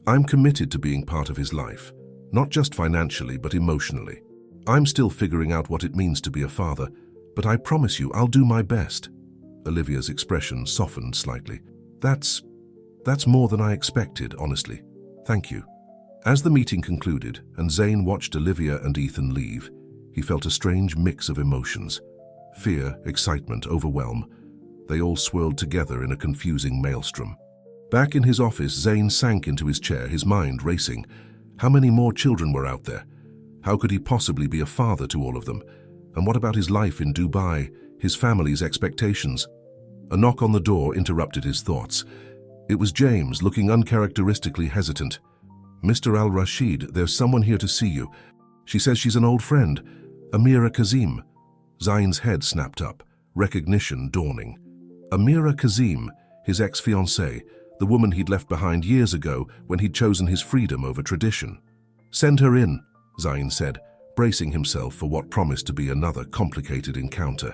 I'm committed to being part of his life, not just financially but emotionally. I'm still figuring out what it means to be a father, but I promise you I'll do my best." Olivia's expression softened slightly. That's more than I expected, honestly. Thank you." As the meeting concluded and Zane watched Olivia and Ethan leave, he felt a strange mix of emotions. Fear, excitement, overwhelm. They all swirled together in a confusing maelstrom. Back in his office, Zane sank into his chair, his mind racing. How many more children were out there? How could he possibly be a father to all of them? And what about his life in Dubai, his family's expectations? A knock on the door interrupted his thoughts. It was James, looking uncharacteristically hesitant. "Mr. Al-Rashid, there's someone here to see you. She says she's an old friend, Amira Kazim." Zayn's head snapped up, recognition dawning. Amira Kazim, his ex-fiancée, the woman he'd left behind years ago when he'd chosen his freedom over tradition. "Send her in," Zayn said, bracing himself for what promised to be another complicated encounter.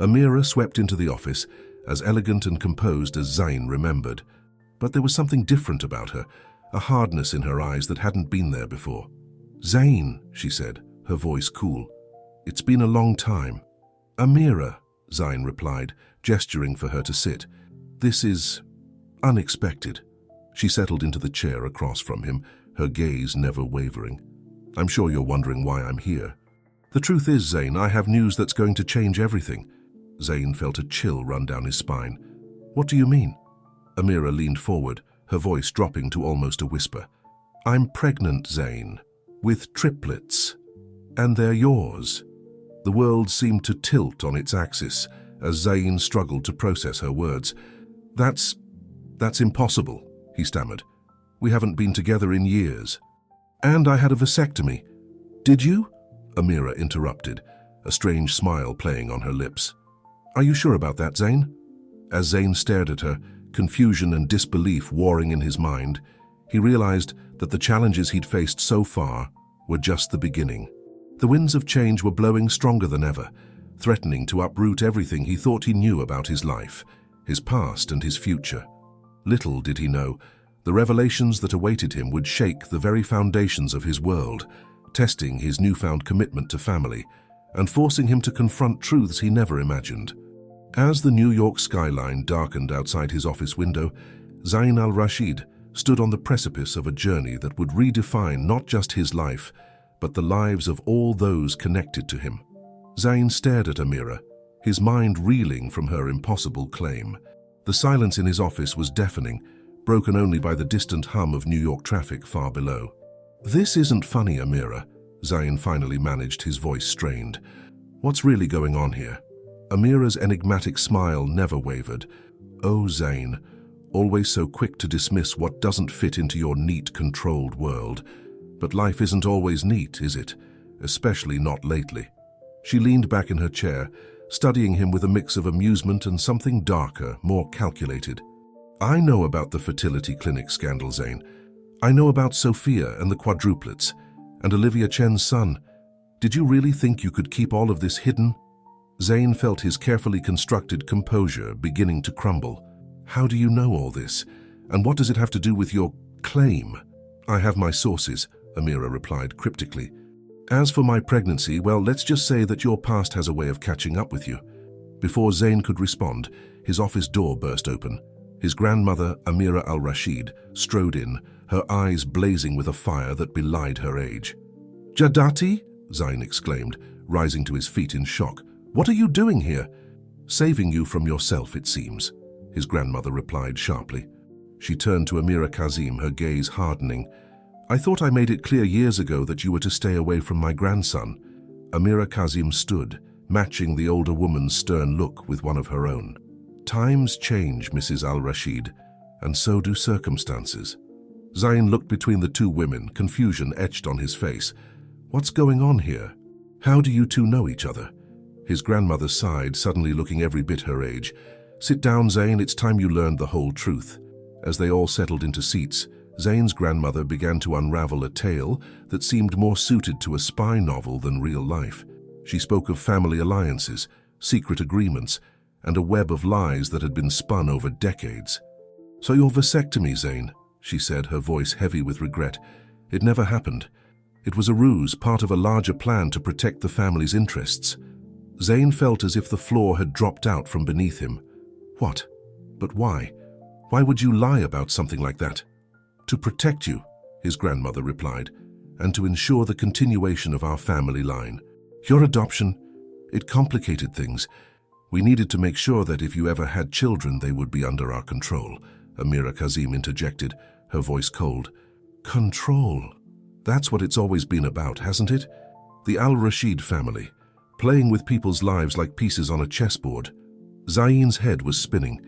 Amira swept into the office, as elegant and composed as Zayn remembered. But there was something different about her, a hardness in her eyes that hadn't been there before. "Zayn," she said, her voice cool. "It's been a long time." "Amira," Zayn replied, gesturing for her to sit. "This is unexpected." She settled into the chair across from him, her gaze never wavering. "I'm sure you're wondering why I'm here. The truth is, Zayn, I have news that's going to change everything." Zayn felt a chill run down his spine. "What do you mean?" Amira leaned forward, her voice dropping to almost a whisper. "I'm pregnant, Zayn, with triplets, and they're yours." The world seemed to tilt on its axis as Zayn struggled to process her words. That's impossible," he stammered. "We haven't been together in years. And I had a vasectomy." "Did you?" Amira interrupted, a strange smile playing on her lips. "Are you sure about that, Zayn?" As Zayn stared at her, confusion and disbelief warring in his mind, he realized that the challenges he'd faced so far were just the beginning. The winds of change were blowing stronger than ever, threatening to uproot everything he thought he knew about his life, his past and his future. Little did he know, the revelations that awaited him would shake the very foundations of his world, testing his newfound commitment to family, and forcing him to confront truths he never imagined. As the New York skyline darkened outside his office window, Zayn al-Rashid stood on the precipice of a journey that would redefine not just his life, but the lives of all those connected to him. Zayn stared at Amira, his mind reeling from her impossible claim. The silence in his office was deafening, broken only by the distant hum of New York traffic far below. "This isn't funny, Amira," Zayn finally managed, his voice strained. "What's really going on here?" Amira's enigmatic smile never wavered. "Oh, Zayn, always so quick to dismiss what doesn't fit into your neat, controlled world. But life isn't always neat, is it? Especially not lately." She leaned back in her chair, studying him with a mix of amusement and something darker, more calculated. "I know about the fertility clinic scandal, Zayn. I know about Sophia and the quadruplets, and Olivia Chen's son. Did you really think you could keep all of this hidden?" Zayn felt his carefully constructed composure beginning to crumble. "How do you know all this? And what does it have to do with your claim?" "I have my sources," Amira replied cryptically. As for my pregnancy, well, let's just say that your past has a way of catching up with you. Before Zain could respond, his office door burst open. His grandmother, Amira al-Rashid, strode in, her eyes blazing with a fire that belied her age. "Jadati?" Zain exclaimed, rising to his feet in shock. "What are you doing here?" "Saving you from yourself, it seems," his grandmother replied sharply. She turned to Amira Kazim, her gaze hardening. "I thought I made it clear years ago that you were to stay away from my grandson." Amira Kazim stood, matching the older woman's stern look with one of her own. "Times change, Mrs. al-Rashid, and so do circumstances." Zain looked between the two women, confusion etched on his face. "What's going on here? How do you two know each other?" His grandmother sighed, suddenly looking every bit her age. "Sit down, Zain, it's time you learned the whole truth." As they all settled into seats, Zain's grandmother began to unravel a tale that seemed more suited to a spy novel than real life. She spoke of family alliances, secret agreements, and a web of lies that had been spun over decades. "So your vasectomy, Zain," she said, her voice heavy with regret. "It never happened. It was a ruse, part of a larger plan to protect the family's interests." Zain felt as if the floor had dropped out from beneath him. "What? But why? Why would you lie about something like that?" "To protect you," his grandmother replied, "and to ensure the continuation of our family line. Your adoption, it complicated things. We needed to make sure that if you ever had children, they would be under our control," Amira Kazim interjected, her voice cold. "Control. That's what it's always been about, hasn't it? The al-Rashid family, playing with people's lives like pieces on a chessboard." Zain's head was spinning.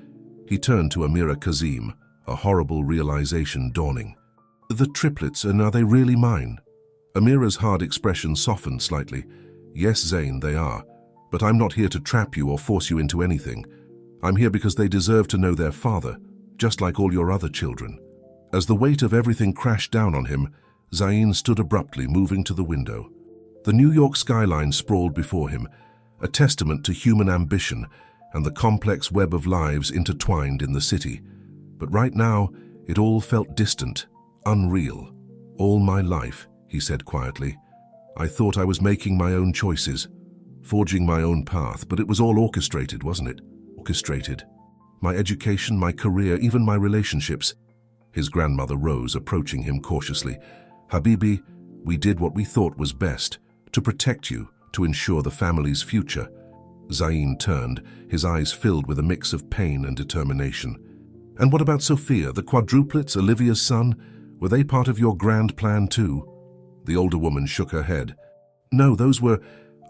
He turned to Amira Kazim, a horrible realization dawning. "The triplets, and are they really mine?" Amira's hard expression softened slightly. "Yes, Zain, they are. But I'm not here to trap you or force you into anything. I'm here because they deserve to know their father, just like all your other children." As the weight of everything crashed down on him, Zain stood abruptly, moving to the window. The New York skyline sprawled before him, a testament to human ambition and the complex web of lives intertwined in the city. But right now, it all felt distant, unreal. "All my life," he said quietly, "I thought I was making my own choices, forging my own path, but it was all orchestrated, wasn't it? Orchestrated. My education, my career, even my relationships." His grandmother rose, approaching him cautiously. "Habibi, we did what we thought was best, to protect you, to ensure the family's future." Zain turned, his eyes filled with a mix of pain and determination. "And what about Sophia, the quadruplets, Olivia's son? Were they part of your grand plan too?" The older woman shook her head. "No, those were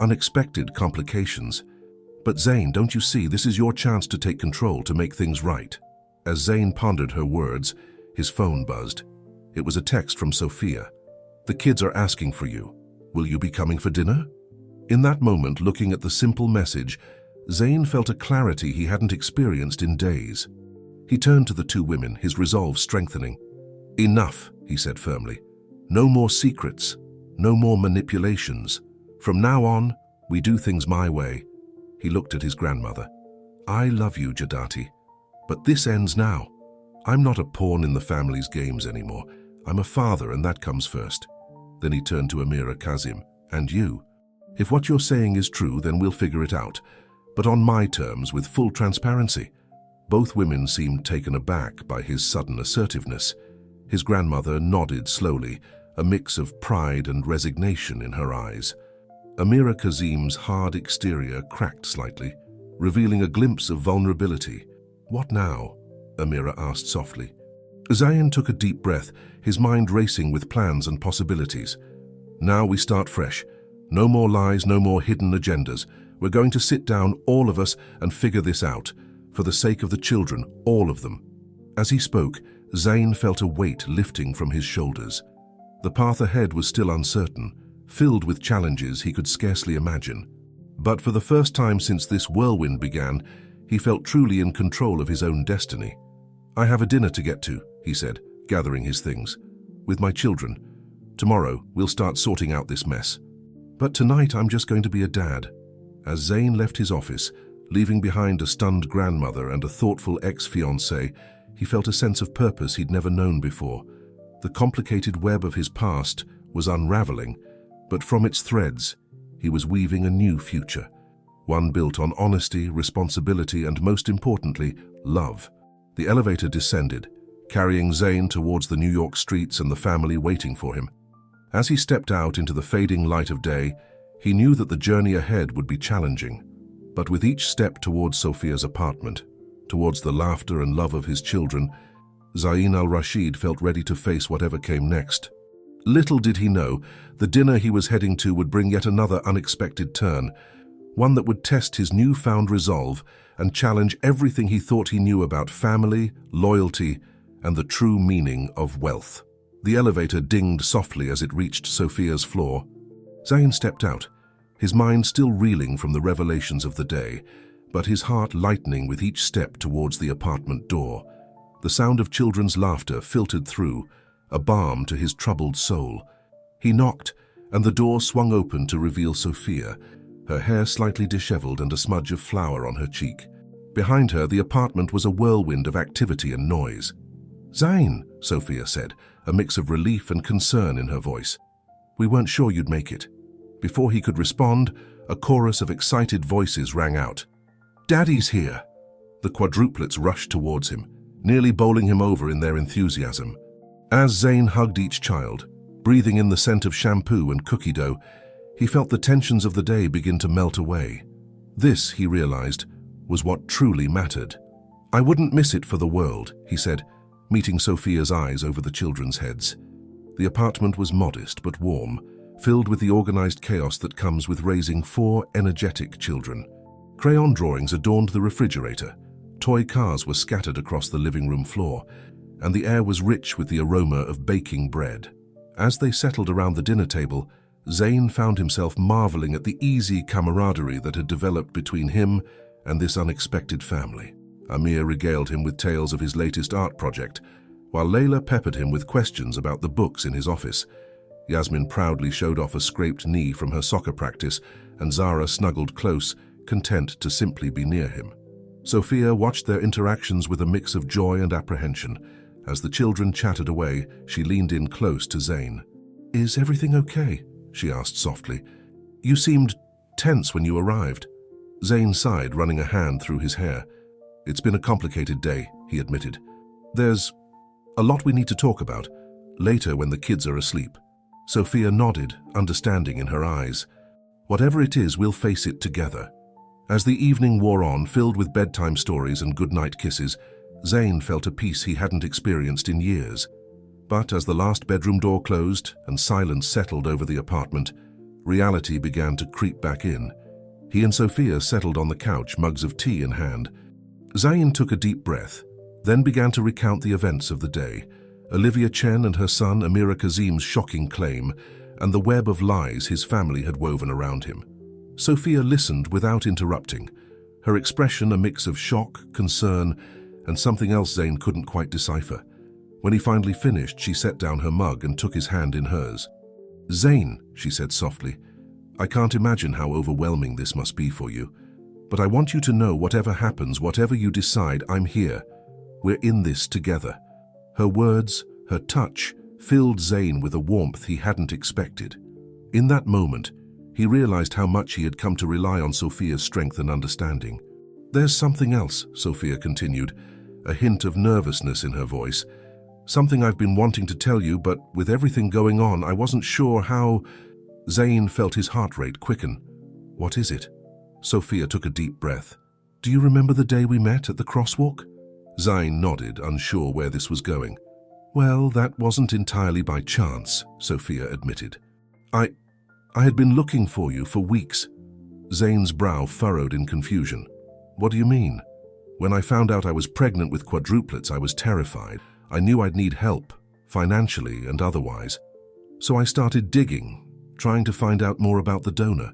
unexpected complications. But Zain, don't you see, this is your chance to take control, to make things right." As Zain pondered her words, his phone buzzed. It was a text from Sophia. "The kids are asking for you. Will you be coming for dinner?" In that moment, looking at the simple message, Zain felt a clarity he hadn't experienced in days. He turned to the two women, his resolve strengthening. "Enough," he said firmly. "No more secrets, no more manipulations. From now on, we do things my way." He looked at his grandmother. "I love you, Jadati, but this ends now. I'm not a pawn in the family's games anymore. I'm a father, and that comes first." Then he turned to Amira Kazim. "And you? If what you're saying is true, then we'll figure it out. But on my terms, with full transparency." Both women seemed taken aback by his sudden assertiveness. His grandmother nodded slowly, a mix of pride and resignation in her eyes. Amira Kazim's hard exterior cracked slightly, revealing a glimpse of vulnerability. "What now?" Amira asked softly. Zain took a deep breath, his mind racing with plans and possibilities. "Now we start fresh. No more lies, no more hidden agendas. We're going to sit down, all of us, and figure this out. For the sake of the children, all of them." As he spoke, Zain felt a weight lifting from his shoulders. The path ahead was still uncertain, filled with challenges he could scarcely imagine. But for the first time since this whirlwind began, he felt truly in control of his own destiny. "I have a dinner to get to," he said, gathering his things. "With my children. Tomorrow, we'll start sorting out this mess. But tonight, I'm just going to be a dad." As Zain left his office, leaving behind a stunned grandmother and a thoughtful ex-fiancée, he felt a sense of purpose he'd never known before. The complicated web of his past was unraveling, But from its threads, he was weaving a new future, one built on honesty, responsibility, and most importantly, love. The elevator descended, carrying Zain towards the New York streets and the family waiting for him. As he stepped out into the fading light of day, he knew that the journey ahead would be challenging. But with each step towards Sophia's apartment, towards the laughter and love of his children, Zain al-Rashid felt ready to face whatever came next. Little did he know, the dinner he was heading to would bring yet another unexpected turn, one that would test his newfound resolve and challenge everything he thought he knew about family, loyalty, and the true meaning of wealth. The elevator dinged softly as it reached Sophia's floor. Zain stepped out, his mind still reeling from the revelations of the day, but his heart lightening with each step towards the apartment door. The sound of children's laughter filtered through, a balm to his troubled soul. He knocked, and the door swung open to reveal Sophia, her hair slightly disheveled and a smudge of flour on her cheek. Behind her, the apartment was a whirlwind of activity and noise. "Zain," Sophia said, a mix of relief and concern in her voice. "We weren't sure you'd make it." Before he could respond, a chorus of excited voices rang out. "Daddy's here!" The quadruplets rushed towards him, nearly bowling him over in their enthusiasm. As Zain hugged each child, breathing in the scent of shampoo and cookie dough, he felt the tensions of the day begin to melt away. This, he realized, was what truly mattered. "I wouldn't miss it for the world," he said, meeting Sophia's eyes over the children's heads. The apartment was modest but warm, filled with the organized chaos that comes with raising 4 energetic children. Crayon drawings adorned the refrigerator, toy cars were scattered across the living room floor, and the air was rich with the aroma of baking bread. As they settled around the dinner table, Zain found himself marveling at the easy camaraderie that had developed between him and this unexpected family. Amir regaled him with tales of his latest art project, while Layla peppered him with questions about the books in his office. Yasmin proudly showed off a scraped knee from her soccer practice, and Zara snuggled close, content to simply be near him. Sophia watched their interactions with a mix of joy and apprehension. As the children chattered away, she leaned in close to Zain. "Is everything okay?" she asked softly. "You seemed tense when you arrived." Zain sighed, running a hand through his hair. "It's been a complicated day," he admitted. "There's a lot we need to talk about, later when the kids are asleep." Sophia nodded, understanding in her eyes. "Whatever it is, we'll face it together." As the evening wore on, filled with bedtime stories and goodnight kisses, Zain felt a peace he hadn't experienced in years. But as the last bedroom door closed and silence settled over the apartment, reality began to creep back in. He and Sophia settled on the couch, mugs of tea in hand. Zain took a deep breath, then began to recount the events of the day. Olivia Chen and her son Amira Kazim's shocking claim, and the web of lies his family had woven around him. Sophia listened without interrupting, her expression a mix of shock, concern, and something else Zain couldn't quite decipher. When he finally finished, she set down her mug and took his hand in hers. "Zain," she said softly, "I can't imagine how overwhelming this must be for you. But I want you to know whatever happens, whatever you decide, I'm here. We're in this together." Her words, her touch, filled Zain with a warmth he hadn't expected. In that moment, he realized how much he had come to rely on Sophia's strength and understanding. "There's something else," Sophia continued, a hint of nervousness in her voice. "Something I've been wanting to tell you, but with everything going on, I wasn't sure how—" Zain felt his heart rate quicken. "What is it?" Sophia took a deep breath. "Do you remember the day we met at the crosswalk?" Zain nodded, unsure where this was going. "Well, that wasn't entirely by chance," Sophia admitted. I had been looking for you for weeks." Zain's brow furrowed in confusion. "What do you mean?" "When I found out I was pregnant with quadruplets, I was terrified. I knew I'd need help, financially and otherwise. So I started digging, trying to find out more about the donor.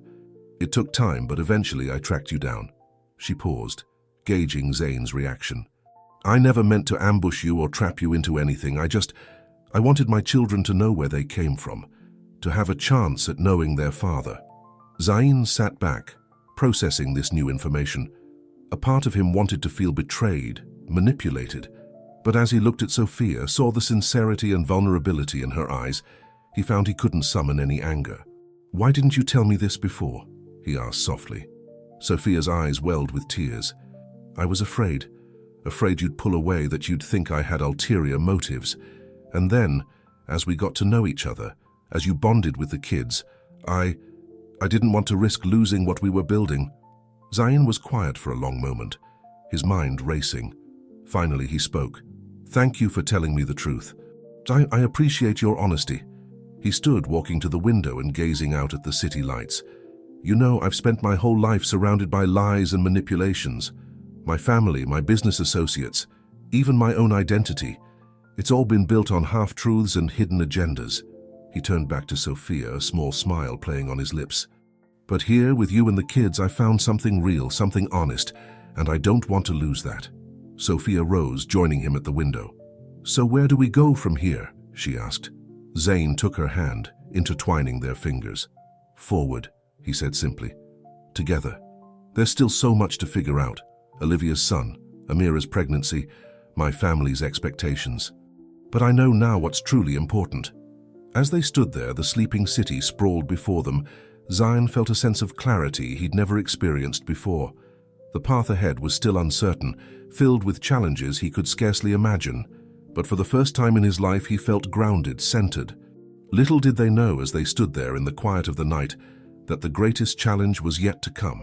It took time, but eventually I tracked you down." She paused, gauging Zain's reaction. "I never meant to ambush you or trap you into anything. I wanted my children to know where they came from, to have a chance at knowing their father." Zain sat back, processing this new information. A part of him wanted to feel betrayed, manipulated, but as he looked at Sophia, saw the sincerity and vulnerability in her eyes, he found he couldn't summon any anger. "Why didn't you tell me this before?" he asked softly. Sophia's eyes welled with tears. "I was afraid you'd pull away, that you'd think I had ulterior motives. And then, as we got to know each other, as you bonded with the kids, I didn't want to risk losing what we were building." Zain was quiet for a long moment, his mind racing. Finally he spoke. "Thank you for telling me the truth. I appreciate your honesty." He stood walking to the window and gazing out at the city lights. "You know, I've spent my whole life surrounded by lies and manipulations. My family, my business associates, even my own identity. It's all been built on half-truths and hidden agendas." He turned back to Sophia, a small smile playing on his lips. "But here, with you and the kids, I found something real, something honest, and I don't want to lose that." Sophia rose, joining him at the window. "So where do we go from here?" she asked. Zain took her hand, intertwining their fingers. "Forward," he said simply. "Together. There's still so much to figure out. Olivia's son, Amira's pregnancy, my family's expectations. But I know now what's truly important." As they stood there, the sleeping city sprawled before them. Zain felt a sense of clarity he'd never experienced before. The path ahead was still uncertain, filled with challenges he could scarcely imagine. But for the first time in his life, he felt grounded, centered. Little did they know as they stood there in the quiet of the night that the greatest challenge was yet to come.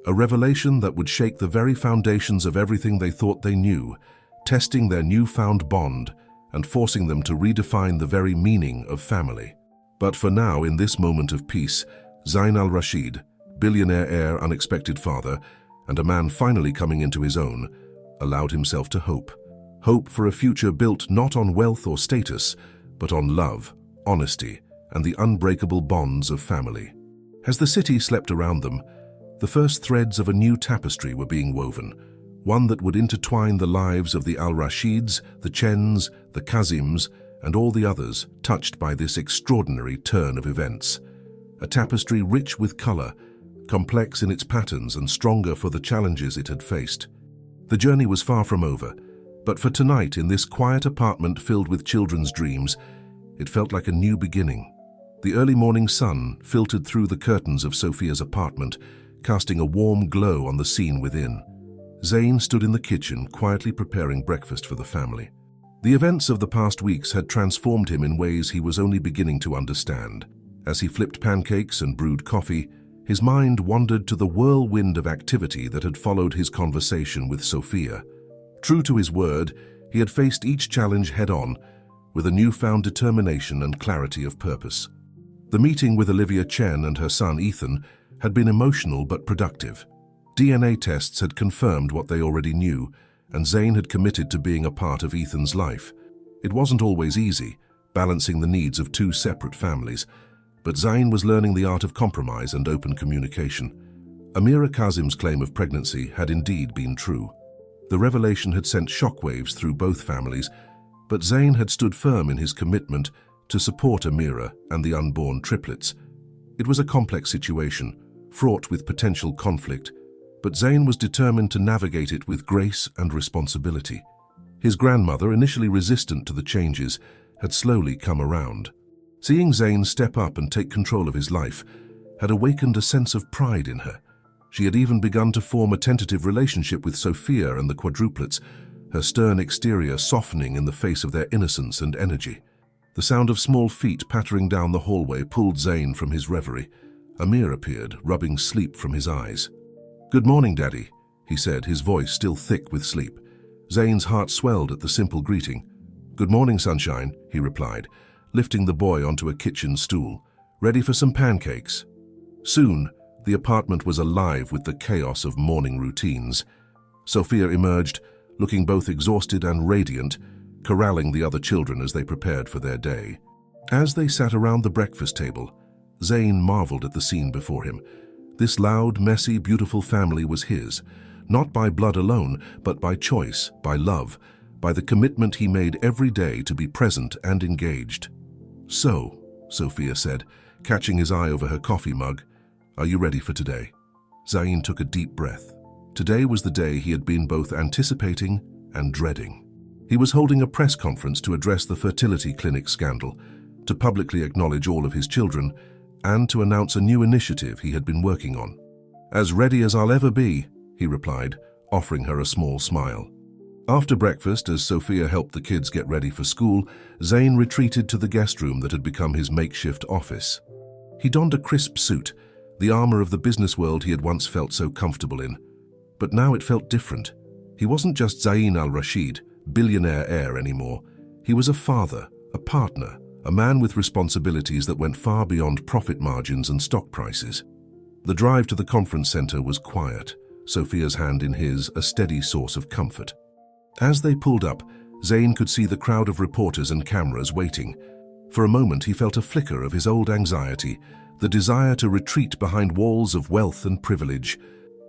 A revelation that would shake the very foundations of everything they thought they knew, testing their newfound bond and forcing them to redefine the very meaning of family. But for now, in this moment of peace, Zain al-Rashid, billionaire heir, unexpected father, and a man finally coming into his own, allowed himself to hope. Hope for a future built not on wealth or status, but on love, honesty, and the unbreakable bonds of family. As the city slept around them, the first threads of a new tapestry were being woven, one that would intertwine the lives of the Al-Rashids, the Chens, the Kazims, and all the others touched by this extraordinary turn of events. A tapestry rich with color, complex in its patterns and stronger for the challenges it had faced. The journey was far from over, but for tonight, in this quiet apartment filled with children's dreams, it felt like a new beginning. The early morning sun filtered through the curtains of Sophia's apartment, casting a warm glow on the scene within. Zain stood in the kitchen, quietly preparing breakfast for the family. The events of the past weeks had transformed him in ways he was only beginning to understand. As he flipped pancakes and brewed coffee, his mind wandered to the whirlwind of activity that had followed his conversation with Sophia. True to his word, he had faced each challenge head-on, with a newfound determination and clarity of purpose. The meeting with Olivia Chen and her son Ethan had been emotional but productive. DNA tests had confirmed what they already knew, and Zain had committed to being a part of Ethan's life. It wasn't always easy, balancing the needs of two separate families, but Zain was learning the art of compromise and open communication. Amira Kazim's claim of pregnancy had indeed been true. The revelation had sent shockwaves through both families, but Zain had stood firm in his commitment to support Amira and the unborn triplets. It was a complex situation, fraught with potential conflict, but Zain was determined to navigate it with grace and responsibility. His grandmother, initially resistant to the changes, had slowly come around. Seeing Zain step up and take control of his life had awakened a sense of pride in her. She had even begun to form a tentative relationship with Sophia and the quadruplets, her stern exterior softening in the face of their innocence and energy. The sound of small feet pattering down the hallway pulled Zain from his reverie. Amir appeared, rubbing sleep from his eyes. "Good morning, Daddy," he said, his voice still thick with sleep. Zain's heart swelled at the simple greeting. "Good morning, sunshine," he replied, lifting the boy onto a kitchen stool. "Ready for some pancakes?" Soon, the apartment was alive with the chaos of morning routines. Sophia emerged, looking both exhausted and radiant, corralling the other children as they prepared for their day. As they sat around the breakfast table, Zain marveled at the scene before him. This loud, messy, beautiful family was his, not by blood alone, but by choice, by love, by the commitment he made every day to be present and engaged. "So," Sophia said, catching his eye over her coffee mug, "are you ready for today?" Zain took a deep breath. Today was the day he had been both anticipating and dreading. He was holding a press conference to address the fertility clinic scandal, to publicly acknowledge all of his children, and to announce a new initiative he had been working on. "As ready as I'll ever be," he replied, offering her a small smile. After breakfast, as Sophia helped the kids get ready for school, Zain retreated to the guest room that had become his makeshift office. He donned a crisp suit, the armor of the business world he had once felt so comfortable in. But now it felt different. He wasn't just Zain al-Rashid, billionaire heir anymore. He was a father, a partner, a man with responsibilities that went far beyond profit margins and stock prices. The drive to the conference center was quiet, Sophia's hand in his, a steady source of comfort. As they pulled up, Zain could see the crowd of reporters and cameras waiting. For a moment he felt a flicker of his old anxiety, the desire to retreat behind walls of wealth and privilege.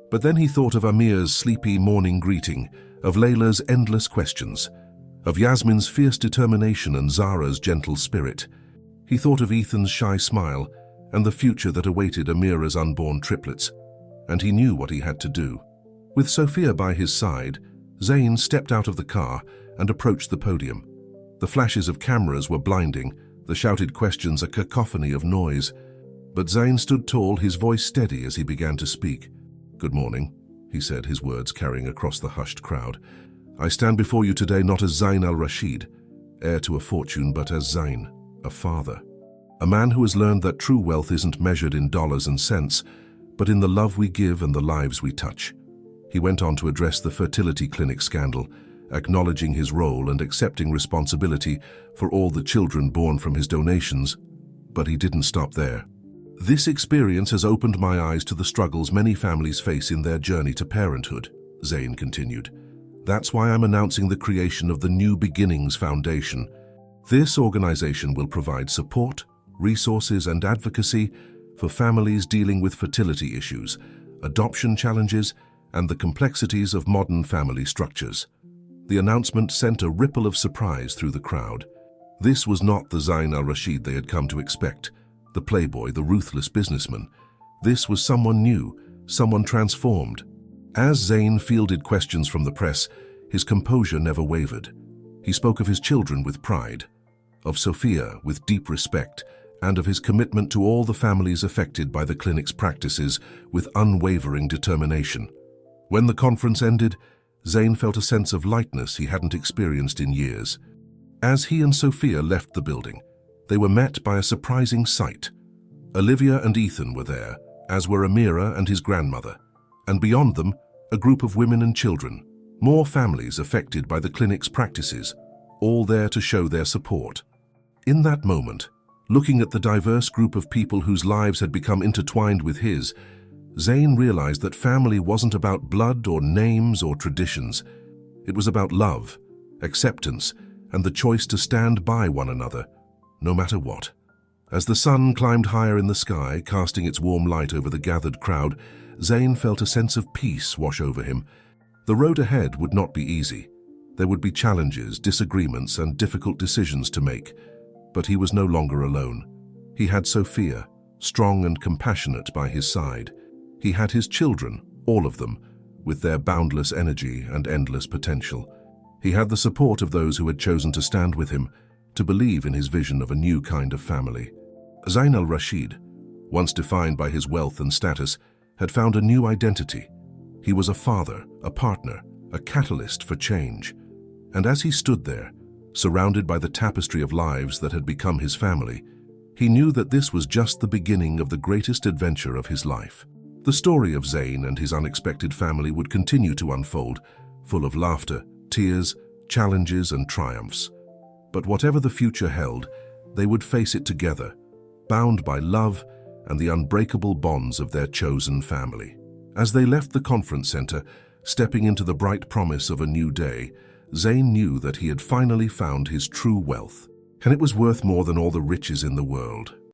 But then he thought of Amir's sleepy morning greeting, of Layla's endless questions, of Yasmin's fierce determination and Zara's gentle spirit. He thought of Ethan's shy smile and the future that awaited Amira's unborn triplets, and he knew what he had to do. With Sophia by his side, Zain stepped out of the car and approached the podium. The flashes of cameras were blinding, the shouted questions a cacophony of noise. But Zain stood tall, his voice steady as he began to speak. "Good morning," he said, his words carrying across the hushed crowd. "I stand before you today not as Zain al-Rashid, heir to a fortune, but as Zain, a father. A man who has learned that true wealth isn't measured in dollars and cents, but in the love we give and the lives we touch." He went on to address the fertility clinic scandal, acknowledging his role and accepting responsibility for all the children born from his donations. But he didn't stop there. "This experience has opened my eyes to the struggles many families face in their journey to parenthood," Zain continued. "That's why I'm announcing the creation of the New Beginnings Foundation. This organization will provide support, resources, and advocacy for families dealing with fertility issues, adoption challenges, and the complexities of modern family structures." The announcement sent a ripple of surprise through the crowd. This was not the Zain al-Rashid they had come to expect, the playboy, the ruthless businessman. This was someone new, someone transformed. As Zain fielded questions from the press, his composure never wavered. He spoke of his children with pride, of Sophia with deep respect, and of his commitment to all the families affected by the clinic's practices with unwavering determination. When the conference ended, Zain felt a sense of lightness he hadn't experienced in years. As he and Sophia left the building, they were met by a surprising sight. Olivia and Ethan were there, as were Amira and his grandmother, and beyond them, a group of women and children, more families affected by the clinic's practices, all there to show their support. In that moment, looking at the diverse group of people whose lives had become intertwined with his, Zain realized that family wasn't about blood or names or traditions. It was about love, acceptance, and the choice to stand by one another, no matter what. As the sun climbed higher in the sky, casting its warm light over the gathered crowd, Zain felt a sense of peace wash over him. The road ahead would not be easy. There would be challenges, disagreements, and difficult decisions to make. But he was no longer alone. He had Sophia, strong and compassionate, by his side. He had his children, all of them, with their boundless energy and endless potential. He had the support of those who had chosen to stand with him, to believe in his vision of a new kind of family. Zain al-Rashid, once defined by his wealth and status, had found a new identity. He was a father, a partner, a catalyst for change. And as he stood there, surrounded by the tapestry of lives that had become his family, he knew that this was just the beginning of the greatest adventure of his life. The story of Zain and his unexpected family would continue to unfold, full of laughter, tears, challenges, and triumphs. But whatever the future held, they would face it together, bound by love and the unbreakable bonds of their chosen family. As they left the conference center, stepping into the bright promise of a new day, Zain knew that he had finally found his true wealth, and it was worth more than all the riches in the world.